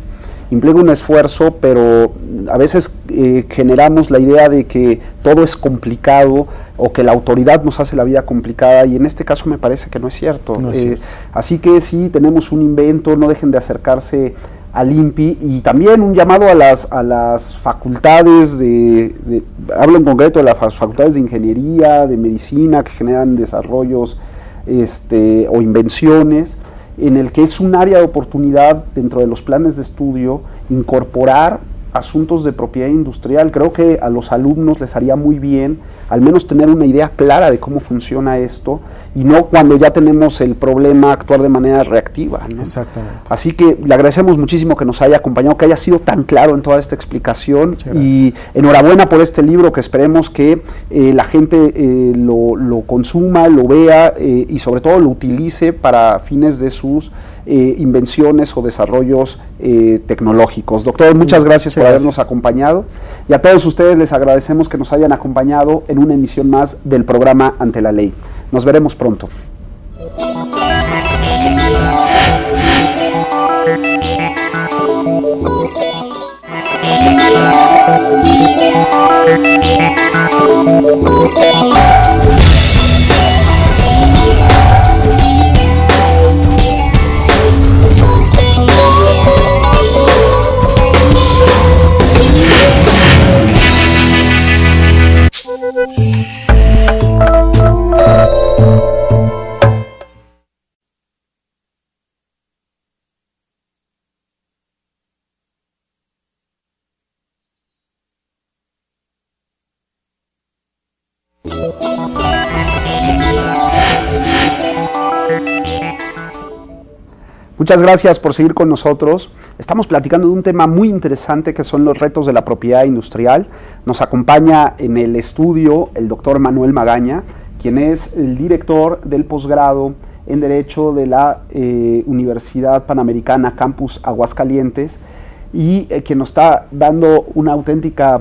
pero a veces generamos la idea de que todo es complicado o que la autoridad nos hace la vida complicada, y en este caso me parece que no es cierto. No es cierto. Así que sí, tenemos un invento, no dejen de acercarse al INPI, y también un llamado a las facultades hablo en concreto de las facultades de ingeniería, de medicina, que generan desarrollos o invenciones, en el que es un área de oportunidad dentro de los planes de estudio incorporar asuntos de propiedad industrial. Creo que a los alumnos les haría muy bien al menos tener una idea clara de cómo funciona esto, y no cuando ya tenemos el problema actuar de manera reactiva, ¿no? Exactamente. Así que le agradecemos muchísimo que nos haya acompañado, que haya sido tan claro en toda esta explicación, y enhorabuena por este libro, que esperemos que la gente lo consuma, lo vea y sobre todo lo utilice para fines de sus invenciones o desarrollos tecnológicos. Doctor, muchas gracias por habernos acompañado, y a todos ustedes les agradecemos que nos hayan acompañado en una emisión más del programa Ante la Ley. Nos veremos pronto. Muchas gracias por seguir con nosotros. Estamos platicando de un tema muy interesante que son los retos de la propiedad industrial. Nos acompaña en el estudio el doctor Manuel Magaña, quien es el director del posgrado en Derecho de la Universidad Panamericana Campus Aguascalientes, y quien nos está dando una auténtica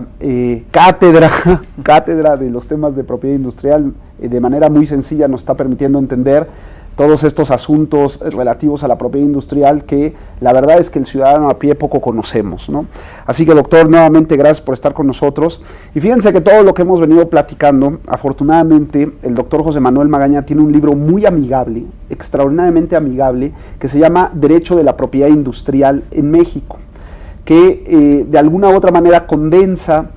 cátedra de los temas de propiedad industrial. De manera muy sencilla nos está permitiendo entender todos estos asuntos relativos a la propiedad industrial que la verdad es que el ciudadano a pie poco conocemos, ¿no? Así que, doctor, nuevamente gracias por estar con nosotros. Y fíjense que todo lo que hemos venido platicando, afortunadamente, el doctor José Manuel Magaña tiene un libro muy amigable, extraordinariamente amigable, que se llama Derecho de la Propiedad Industrial en México, que de alguna u otra manera condensa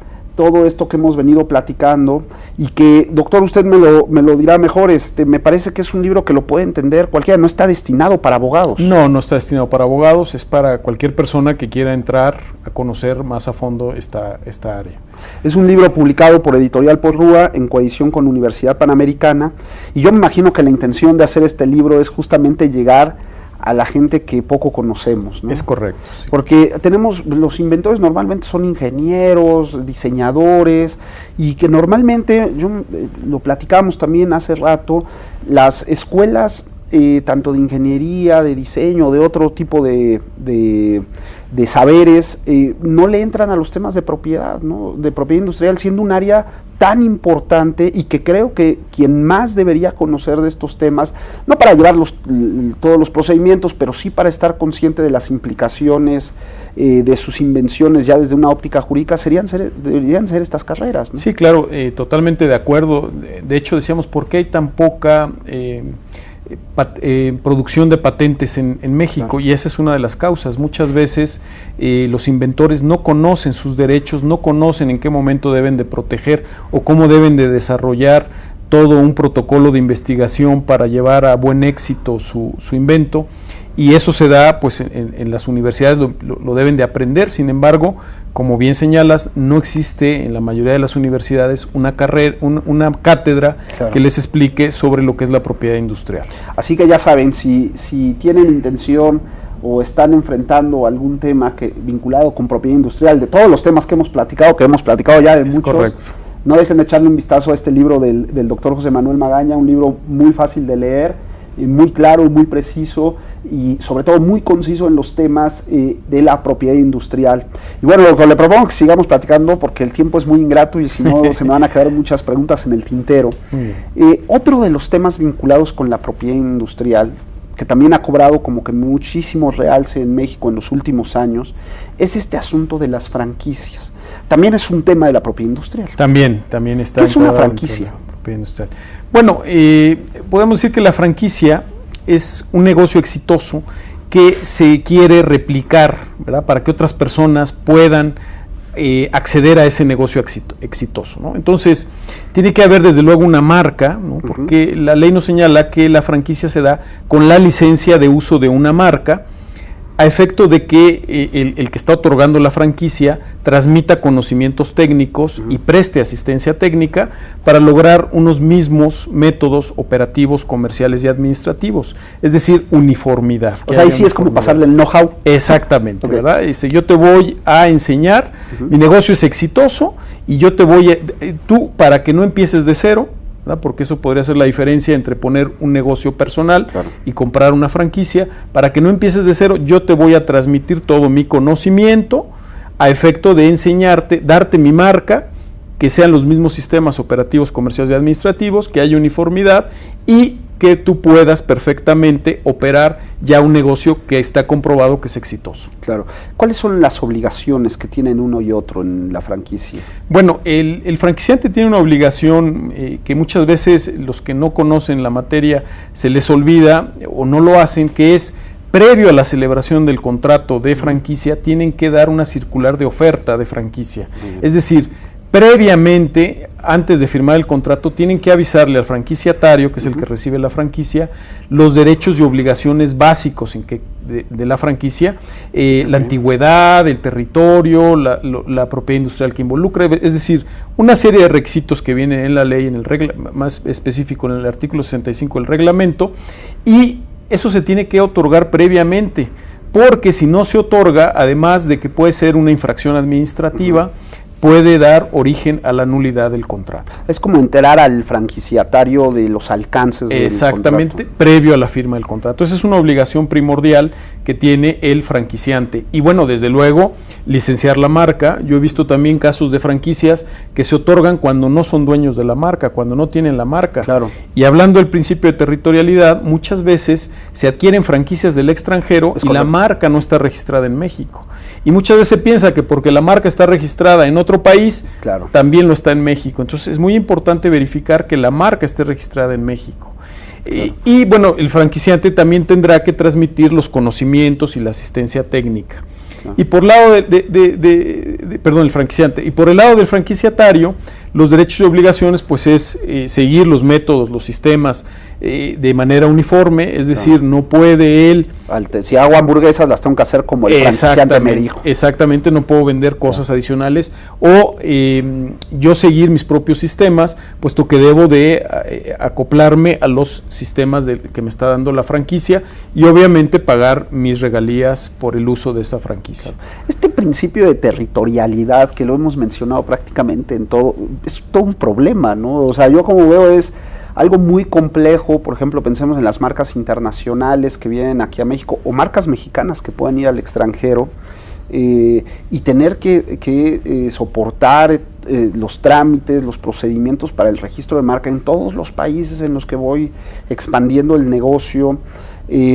todo esto que hemos venido platicando y que, doctor, usted me lo dirá mejor, me parece que es un libro que lo puede entender cualquiera, no está destinado para abogados. No, no está destinado para abogados, es para cualquier persona que quiera entrar a conocer más a fondo esta área. Es un libro publicado por Editorial Porrúa en coedición con Universidad Panamericana, y yo me imagino que la intención de hacer este libro es justamente llegar a la gente que poco conocemos, ¿no? Es correcto. Sí. Porque los inventores normalmente son ingenieros, diseñadores, y que normalmente, lo platicamos también hace rato, las escuelas tanto de ingeniería, de diseño, de otro tipo de saberes, no le entran a los temas de propiedad, ¿no? De propiedad industrial, siendo un área tan importante, y que creo que quien más debería conocer de estos temas, no para llevar todos los procedimientos, pero sí para estar consciente de las implicaciones de sus invenciones ya desde una óptica jurídica, deberían ser estas carreras, ¿no? Sí, claro, totalmente de acuerdo. De hecho, decíamos, ¿por qué hay tan poca producción de patentes en México? Claro. Y esa es una de las causas. Muchas veces los inventores no conocen sus derechos, no conocen en qué momento deben de proteger o cómo deben de desarrollar todo un protocolo de investigación para llevar a buen éxito su invento, y eso se da pues en las universidades, lo deben de aprender. Sin embargo, como bien señalas, no existe en la mayoría de las universidades una cátedra, claro, que les explique sobre lo que es la propiedad industrial. Así que ya saben, si tienen intención o están enfrentando algún tema vinculado con propiedad industrial, de todos los temas que hemos platicado ya de muchos, correcto, no dejen de echarle un vistazo a este libro del doctor José Manuel Magaña, un libro muy fácil de leer, muy claro y muy preciso, y sobre todo muy conciso en los temas de la propiedad industrial. Y bueno, doctor, le propongo que sigamos platicando porque el tiempo es muy ingrato y si no se me van a quedar muchas preguntas en el tintero. Otro de los temas vinculados con la propiedad industrial, que también ha cobrado como que muchísimo realce en México en los últimos años, es este asunto de las franquicias. También es un tema de la propiedad industrial. También está. ¿Qué es una franquicia? Industrial. Bueno, podemos decir que la franquicia es un negocio exitoso que se quiere replicar, ¿verdad?, para que otras personas puedan acceder a ese negocio exitoso, ¿no? Entonces, tiene que haber desde luego una marca, ¿no? Porque la ley nos señala que la franquicia se da con la licencia de uso de una marca, a efecto de que el que está otorgando la franquicia transmita conocimientos técnicos y preste asistencia técnica para lograr unos mismos métodos operativos, comerciales y administrativos, es decir, uniformidad. O sea, ahí sí es como pasarle el know-how. Exactamente, okay, ¿verdad? Yo te voy a enseñar, mi negocio es exitoso y yo te voy tú, para que no empieces de cero, ¿verdad?, porque eso podría ser la diferencia entre poner un negocio personal, claro, y comprar una franquicia. Para que no empieces de cero, yo te voy a transmitir todo mi conocimiento a efecto de enseñarte, darte mi marca, que sean los mismos sistemas operativos, comerciales y administrativos, que haya uniformidad y que tú puedas perfectamente operar ya un negocio que está comprobado que es exitoso. Claro. ¿Cuáles son las obligaciones que tienen uno y otro en la franquicia? Bueno, el franquiciante tiene una obligación que muchas veces los que no conocen la materia se les olvida o no lo hacen, que es, previo a la celebración del contrato de franquicia, tienen que dar una circular de oferta de franquicia. Es decir, previamente, antes de firmar el contrato, tienen que avisarle al franquiciatario, que es el que recibe la franquicia, los derechos y obligaciones básicos de la franquicia, la antigüedad, el territorio, la propiedad industrial que involucra, es decir, una serie de requisitos que vienen en la ley, más específico en el artículo 65 del reglamento, y eso se tiene que otorgar previamente, porque si no se otorga, además de que puede ser una infracción administrativa, puede dar origen a la nulidad del contrato. Es como enterar al franquiciatario de los alcances del contrato. Exactamente, previo a la firma del contrato. Esa es una obligación primordial que tiene el franquiciante. Y bueno, desde luego, licenciar la marca. Yo he visto también casos de franquicias que se otorgan cuando no son dueños de la marca, cuando no tienen la marca. Claro. Y hablando del principio de territorialidad, muchas veces se adquieren franquicias del extranjero y la marca no está registrada en México. Y muchas veces se piensa que porque la marca está registrada en otro país, claro, también lo está en México. Entonces es muy importante verificar que la marca esté registrada en México. Claro. Y bueno, el franquiciante también tendrá que transmitir los conocimientos y la asistencia técnica. Y por lado perdón, el franquiciante. Y por el lado del franquiciatario, los derechos y obligaciones, pues es seguir los métodos, los sistemas de manera uniforme, es decir, no puede él... Si hago hamburguesas, las tengo que hacer como el franquiciante me dijo. Exactamente, no puedo vender cosas adicionales o yo seguir mis propios sistemas, puesto que debo de acoplarme a los sistemas que me está dando la franquicia y obviamente pagar mis regalías por el uso de esa franquicia. Este principio de territorialidad que lo hemos mencionado prácticamente en todo, es todo un problema, ¿no? O sea, yo como veo es algo muy complejo. Por ejemplo, pensemos en las marcas internacionales que vienen aquí a México o marcas mexicanas que puedan ir al extranjero y tener que soportar los trámites, los procedimientos para el registro de marca en todos los países en los que voy expandiendo el negocio.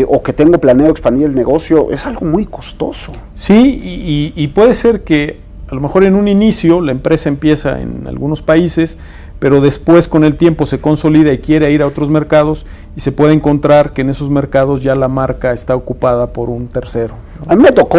O que tengo planeado expandir el negocio, es algo muy costoso. Sí, y puede ser que a lo mejor en un inicio la empresa empieza en algunos países, pero después con el tiempo se consolida y quiere ir a otros mercados y se puede encontrar que en esos mercados ya la marca está ocupada por un tercero, ¿no? A mí me tocó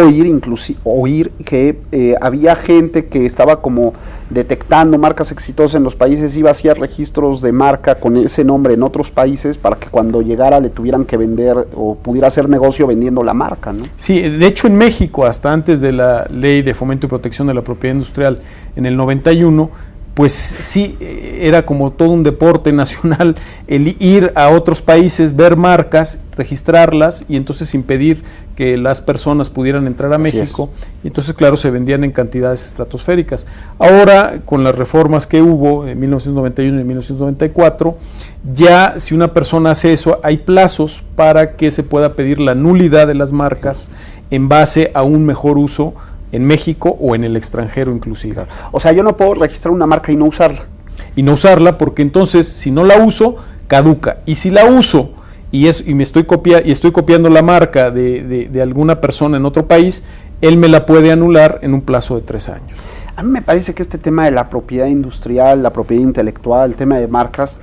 oír que había gente que estaba como detectando marcas exitosas en los países, iba a hacer registros de marca con ese nombre en otros países para que cuando llegara le tuvieran que vender o pudiera hacer negocio vendiendo la marca, ¿no? Sí, de hecho en México, hasta antes de la Ley de Fomento y Protección de la Propiedad Industrial en el 91, pues sí, era como todo un deporte nacional el ir a otros países, ver marcas, registrarlas y entonces impedir que las personas pudieran entrar a México. Y entonces, claro, se vendían en cantidades estratosféricas. Ahora, con las reformas que hubo en 1991 y 1994, ya si una persona hace eso, hay plazos para que se pueda pedir la nulidad de las marcas en base a un mejor uso en México o en el extranjero inclusive. Claro. O sea, yo no puedo registrar una marca y no usarla. Y no usarla porque entonces, si no la uso, caduca. Y si la uso y estoy copiando la marca de alguna persona en otro país, él me la puede anular en un plazo de 3 años. A mí me parece que este tema de la propiedad industrial, la propiedad intelectual, el tema de marcas,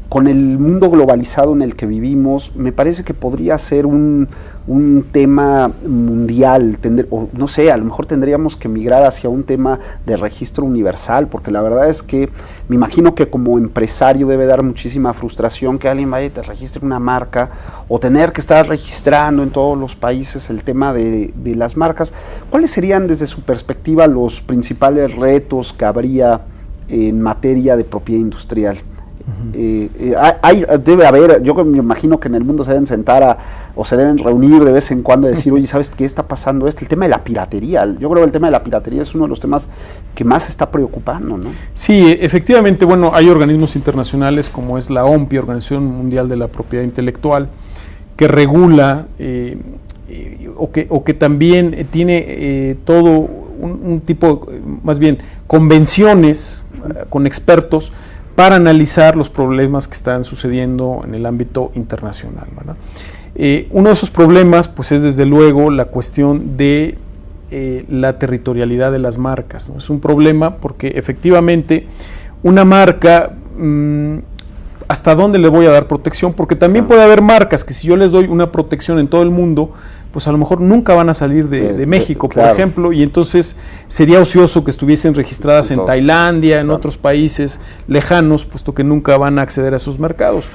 con el mundo globalizado en el que vivimos, me parece que podría ser un tema mundial, o no sé, a lo mejor tendríamos que migrar hacia un tema de registro universal, porque la verdad es que me imagino que como empresario debe dar muchísima frustración que alguien vaya y te registre una marca, o tener que estar registrando en todos los países el tema de las marcas. ¿Cuáles serían desde su perspectiva los principales retos que habría en materia de propiedad industrial? Debe haber, yo me imagino que en el mundo se deben sentar o se deben reunir de vez en cuando y decir, oye, ¿sabes qué está pasando esto? El tema de la piratería, yo creo que el tema de la piratería es uno de los temas que más se está preocupando, ¿no? Sí, efectivamente, bueno, hay organismos internacionales como es la OMPI, Organización Mundial de la Propiedad Intelectual, que regula o que también tiene todo un tipo, más bien, convenciones con expertos para analizar los problemas que están sucediendo en el ámbito internacional, ¿verdad? Uno de esos problemas, pues, es desde luego la cuestión de la territorialidad de las marcas, ¿no? Es un problema porque efectivamente una marca, ¿hasta dónde le voy a dar protección? Porque también puede haber marcas que si yo les doy una protección en todo el mundo, pues a lo mejor nunca van a salir de México, por ejemplo, y entonces sería ocioso que estuviesen registradas en Tailandia, en otros países lejanos, puesto que nunca van a acceder a esos mercados.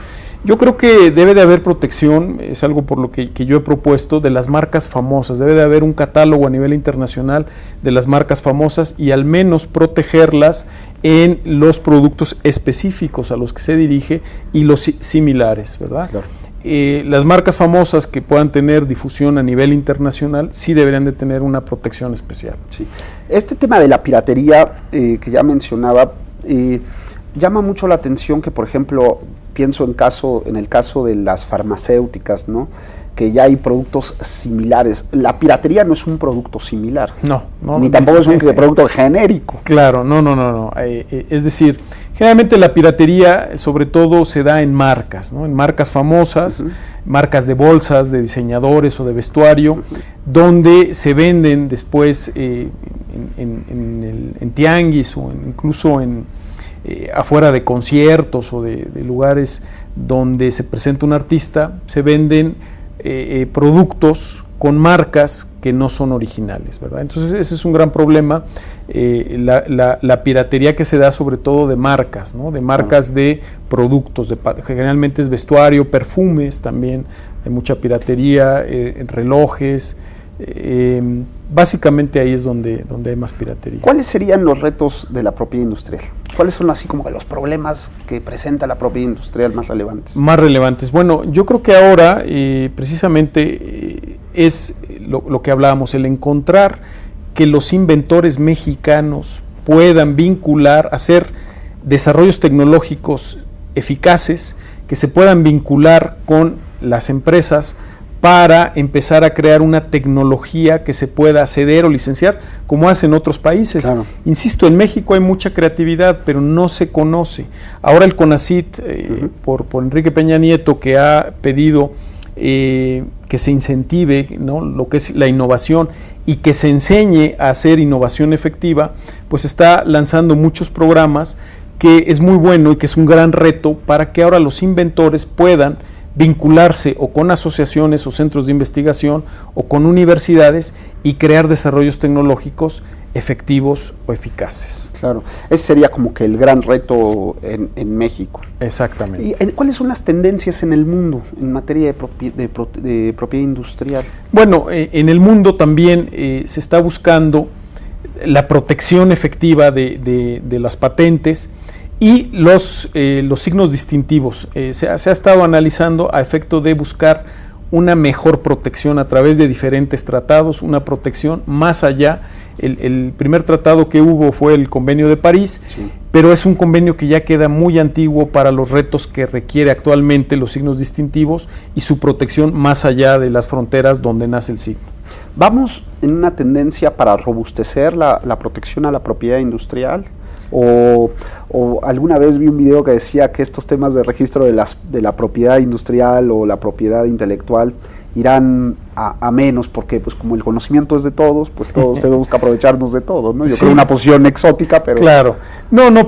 Yo creo que debe de haber protección, es algo por lo que yo he propuesto, de las marcas famosas. Debe de haber un catálogo a nivel internacional de las marcas famosas y al menos protegerlas en los productos específicos a los que se dirige y los similares, ¿verdad? Claro. Las marcas famosas que puedan tener difusión a nivel internacional sí deberían de tener una protección especial. Sí. Este tema de la piratería que ya mencionaba, llama mucho la atención que, por ejemplo, pienso en el caso de las farmacéuticas, ¿no?, que ya hay productos similares. La piratería no es un producto similar. No. Ni tampoco es un producto genérico. Claro, no. Es decir, generalmente la piratería sobre todo se da en marcas, ¿no? En marcas famosas, marcas de bolsas, de diseñadores o de vestuario, donde se venden después en tianguis o incluso afuera de conciertos o de lugares donde se presenta un artista, se venden productos con marcas que no son originales, ¿verdad? Entonces ese es un gran problema, la piratería que se da sobre todo de marcas, ¿no? De marcas de productos, generalmente es vestuario, perfumes también, hay mucha piratería, relojes, básicamente ahí es donde hay más piratería. ¿Cuáles serían los retos de la propiedad industrial? ¿Cuáles son así como los problemas que presenta la propiedad industrial más relevantes? Más relevantes. Bueno, yo creo que ahora precisamente es lo que hablábamos, el encontrar que los inventores mexicanos puedan vincular, hacer desarrollos tecnológicos eficaces, que se puedan vincular con las empresas para empezar a crear una tecnología que se pueda ceder o licenciar, como hacen otros países. Claro. Insisto, en México hay mucha creatividad, pero no se conoce. Ahora el CONACYT, por Enrique Peña Nieto, que ha pedido que se incentive, ¿no?, lo que es la innovación y que se enseñe a hacer innovación efectiva, pues está lanzando muchos programas que es muy bueno y que es un gran reto para que ahora los inventores puedan vincularse o con asociaciones o centros de investigación o con universidades y crear desarrollos tecnológicos efectivos o eficaces. Claro, ese sería como que el gran reto en México. Exactamente. ¿Y cuáles son las tendencias en el mundo en materia de propiedad industrial? Bueno, en el mundo también se está buscando la protección efectiva de las patentes y los signos distintivos. Se ha estado analizando a efecto de buscar una mejor protección a través de diferentes tratados, una protección más allá. El primer tratado que hubo fue el Convenio de París, sí, pero es un convenio que ya queda muy antiguo para los retos que requiere actualmente los signos distintivos y su protección más allá de las fronteras donde nace el signo. ¿Vamos en una tendencia para robustecer la protección a la propiedad industrial? O alguna vez vi un video que decía que estos temas de registro de la propiedad industrial o la propiedad intelectual irán a menos, porque pues como el conocimiento es de todos, pues todos tenemos que aprovecharnos de todo, ¿no? Yo creo una posición exótica, pero... Claro,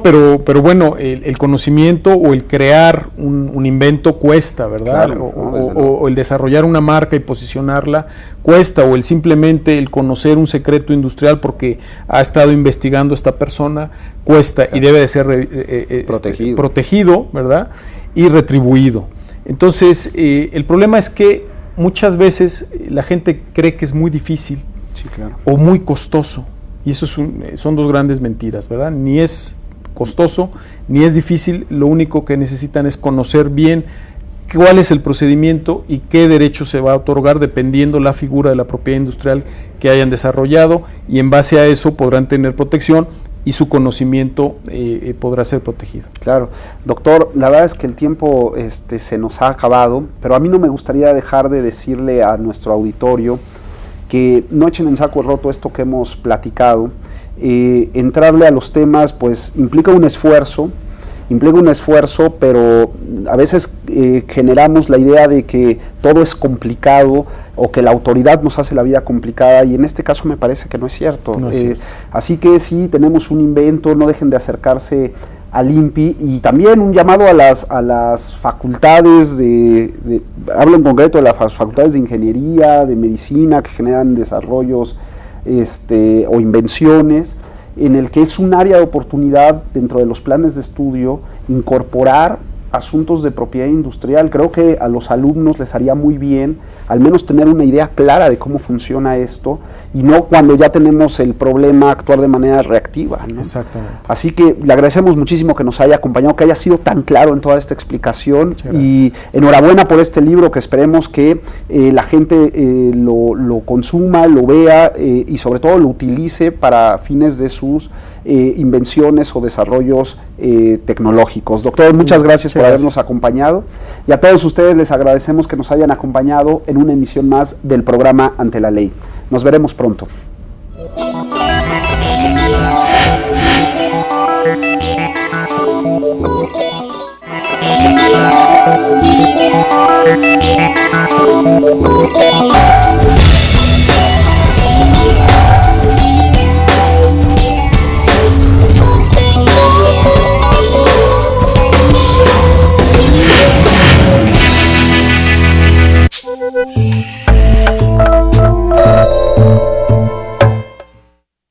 pero bueno, el conocimiento o el crear un invento cuesta, ¿verdad? Claro, o el desarrollar una marca y posicionarla cuesta, o el simplemente el conocer un secreto industrial porque ha estado investigando esta persona cuesta, claro, y debe de ser protegido, ¿verdad? Y retribuido. Entonces, el problema es que muchas veces la gente cree que es muy difícil, sí, claro, o muy costoso, y eso son dos grandes mentiras, ¿verdad? Ni es costoso, ni es difícil, lo único que necesitan es conocer bien cuál es el procedimiento y qué derecho se va a otorgar dependiendo la figura de la propiedad industrial que hayan desarrollado, y en base a eso podrán tener protección y su conocimiento podrá ser protegido. Claro. Doctor, la verdad es que el tiempo se nos ha acabado, pero a mí no me gustaría dejar de decirle a nuestro auditorio que no echen en saco roto esto que hemos platicado. Entrarle a los temas pues implica un esfuerzo, pero a veces generamos la idea de que todo es complicado o que la autoridad nos hace la vida complicada, y en este caso me parece que no es cierto. No es cierto. Así que si tenemos un invento, no dejen de acercarse al INPI, y también un llamado a las facultades hablo en concreto de las facultades de ingeniería, de medicina, que generan desarrollos o invenciones, en el que es un área de oportunidad dentro de los planes de estudio incorporar asuntos de propiedad industrial. Creo que a los alumnos les haría muy bien al menos tener una idea clara de cómo funciona esto, y no cuando ya tenemos el problema actuar de manera reactiva, ¿no? Exactamente. Así que le agradecemos muchísimo que nos haya acompañado, que haya sido tan claro en toda esta explicación, y enhorabuena por este libro, que esperemos que la gente lo consuma, lo vea y sobre todo lo utilice para fines de sus invenciones o desarrollos tecnológicos. Doctor, muchas gracias por habernos acompañado, y a todos ustedes les agradecemos que nos hayan acompañado en una emisión más del programa Ante la Ley. Nos veremos pronto.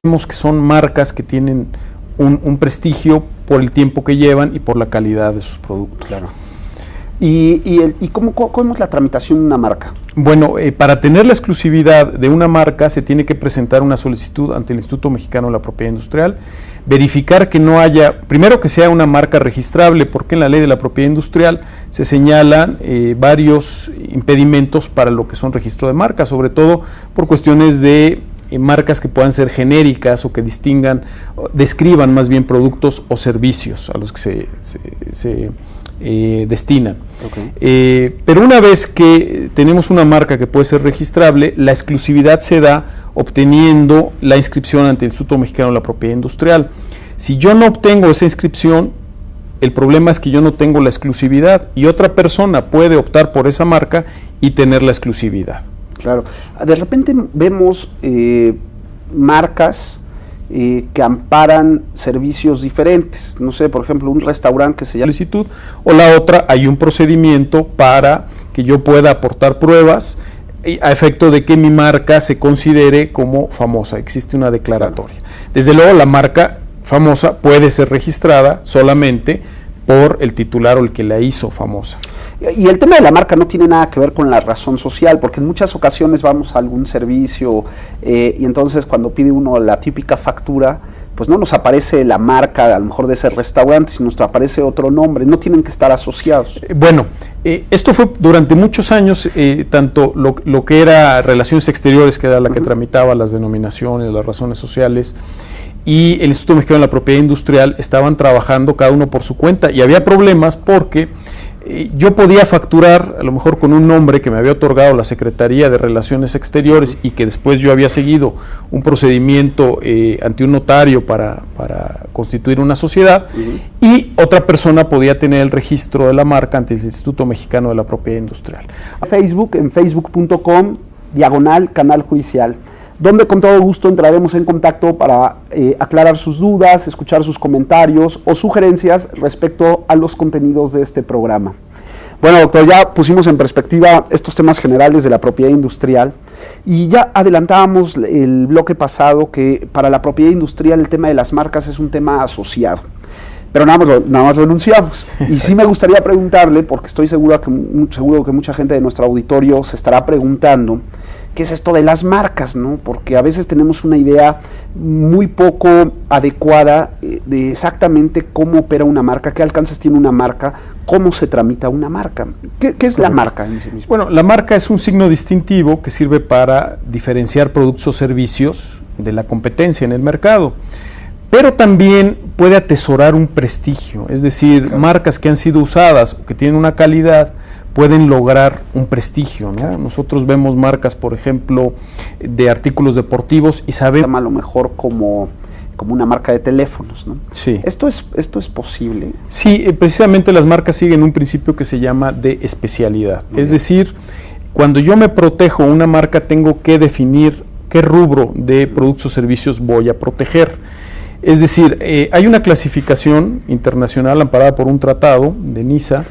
Vemos que son marcas que tienen un prestigio por el tiempo que llevan y por la calidad de sus productos. Claro. ¿Y cómo es la tramitación de una marca? Bueno, para tener la exclusividad de una marca se tiene que presentar una solicitud ante el Instituto Mexicano de la Propiedad Industrial, verificar que no haya, primero que sea una marca registrable, porque en la ley de la propiedad industrial se señalan varios impedimentos para lo que son registro de marcas, sobre todo por cuestiones de marcas que puedan ser genéricas o que describan más bien productos o servicios a los que se destinan. Okay. Pero una vez que tenemos una marca que puede ser registrable, la exclusividad se da obteniendo la inscripción ante el Instituto Mexicano de la Propiedad Industrial. Si yo no obtengo esa inscripción, el problema es que yo no tengo la exclusividad y otra persona puede optar por esa marca y tener la exclusividad. Claro. De repente vemos marcas que amparan servicios diferentes. No sé, por ejemplo, un restaurante que se llama solicitud, o la otra, hay un procedimiento para que yo pueda aportar pruebas a efecto de que mi marca se considere como famosa. Existe una declaratoria. Desde luego, la marca famosa puede ser registrada solamente por el titular o el que la hizo famosa. Y el tema de la marca no tiene nada que ver con la razón social, porque en muchas ocasiones vamos a algún servicio y entonces cuando pide uno la típica factura, pues no nos aparece la marca a lo mejor de ese restaurante, sino nos aparece otro nombre, no tienen que estar asociados. Bueno, esto fue durante muchos años, tanto lo que era Relaciones Exteriores, que era la que tramitaba las denominaciones, las razones sociales, y el Instituto Mexicano de la Propiedad Industrial estaban trabajando cada uno por su cuenta, y había problemas porque yo podía facturar a lo mejor con un nombre que me había otorgado la Secretaría de Relaciones Exteriores y que después yo había seguido un procedimiento ante un notario para constituir una sociedad, y otra persona podía tener el registro de la marca ante el Instituto Mexicano de la Propiedad Industrial. Facebook, en facebook.com/canal judicial, donde con todo gusto entraremos en contacto para aclarar sus dudas, escuchar sus comentarios o sugerencias respecto a los contenidos de este programa. Bueno, doctor, ya pusimos en perspectiva estos temas generales de la propiedad industrial y ya adelantábamos el bloque pasado que para la propiedad industrial el tema de las marcas es un tema asociado. Pero nada más lo enunciamos. Y sí me gustaría preguntarle, porque estoy seguro que mucha gente de nuestro auditorio se estará preguntando, ¿qué es esto de las marcas, no? Porque a veces tenemos una idea muy poco adecuada de exactamente cómo opera una marca, qué alcances tiene una marca, cómo se tramita una marca. ¿Qué es la marca en sí misma? Bueno, la marca es un signo distintivo que sirve para diferenciar productos o servicios de la competencia en el mercado, pero también puede atesorar un prestigio, es decir, marcas que han sido usadas, que tienen una calidad, pueden lograr un prestigio, ¿no? Claro. Nosotros vemos marcas, por ejemplo, de artículos deportivos y sabemos... A lo mejor como una marca de teléfonos, ¿no? Sí. ¿Esto es posible? Sí, precisamente las marcas siguen un principio que se llama de especialidad. Es decir, cuando yo me protejo una marca, tengo que definir qué rubro de productos o servicios voy a proteger. Es decir, hay una clasificación internacional amparada por un tratado de Niza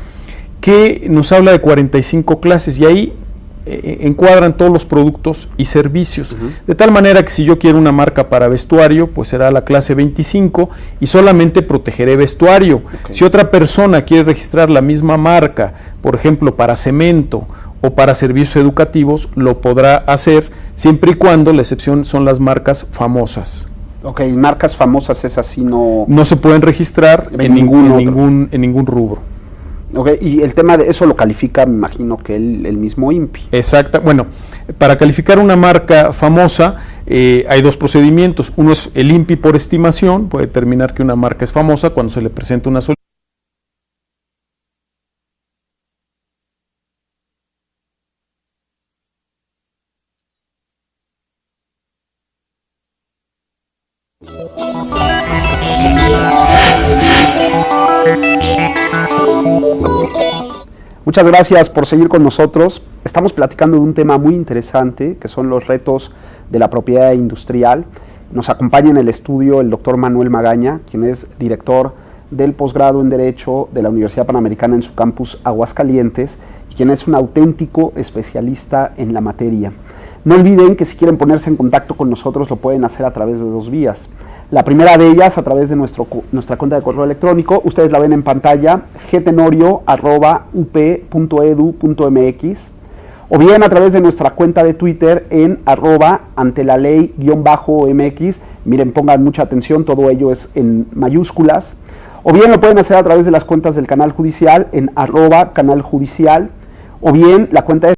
que nos habla de 45 clases y ahí encuadran todos los productos y servicios, de tal manera que si yo quiero una marca para vestuario, pues será la clase 25 y solamente protegeré vestuario. Si otra persona quiere registrar la misma marca, por ejemplo para cemento o para servicios educativos, lo podrá hacer siempre y cuando la excepción son las marcas famosas. Ok, marcas famosas esas sí no se pueden registrar en ningún rubro. Okay, y el tema de eso lo califica, me imagino que el mismo INPI. Exacto. Bueno, para calificar una marca famosa hay dos procedimientos. Uno es el INPI por estimación, puede determinar que una marca es famosa cuando se le presenta una solicitud. Muchas gracias por seguir con nosotros. Estamos platicando de un tema muy interesante, que son los retos de la propiedad industrial. Nos acompaña en el estudio el doctor Manuel Magaña, quien es director del posgrado en Derecho de la Universidad Panamericana en su campus Aguascalientes, y quien es un auténtico especialista en la materia. No olviden que si quieren ponerse en contacto con nosotros lo pueden hacer a través de 2 vías. La primera de ellas a través de nuestra cuenta de correo electrónico. Ustedes la ven en pantalla, gtenorio@up.edu.mx, o bien a través de nuestra cuenta de Twitter en @antelaley_mx. Miren, pongan mucha atención, todo ello es en mayúsculas. O bien lo pueden hacer a través de las cuentas del canal judicial en @canal judicial, o bien la cuenta de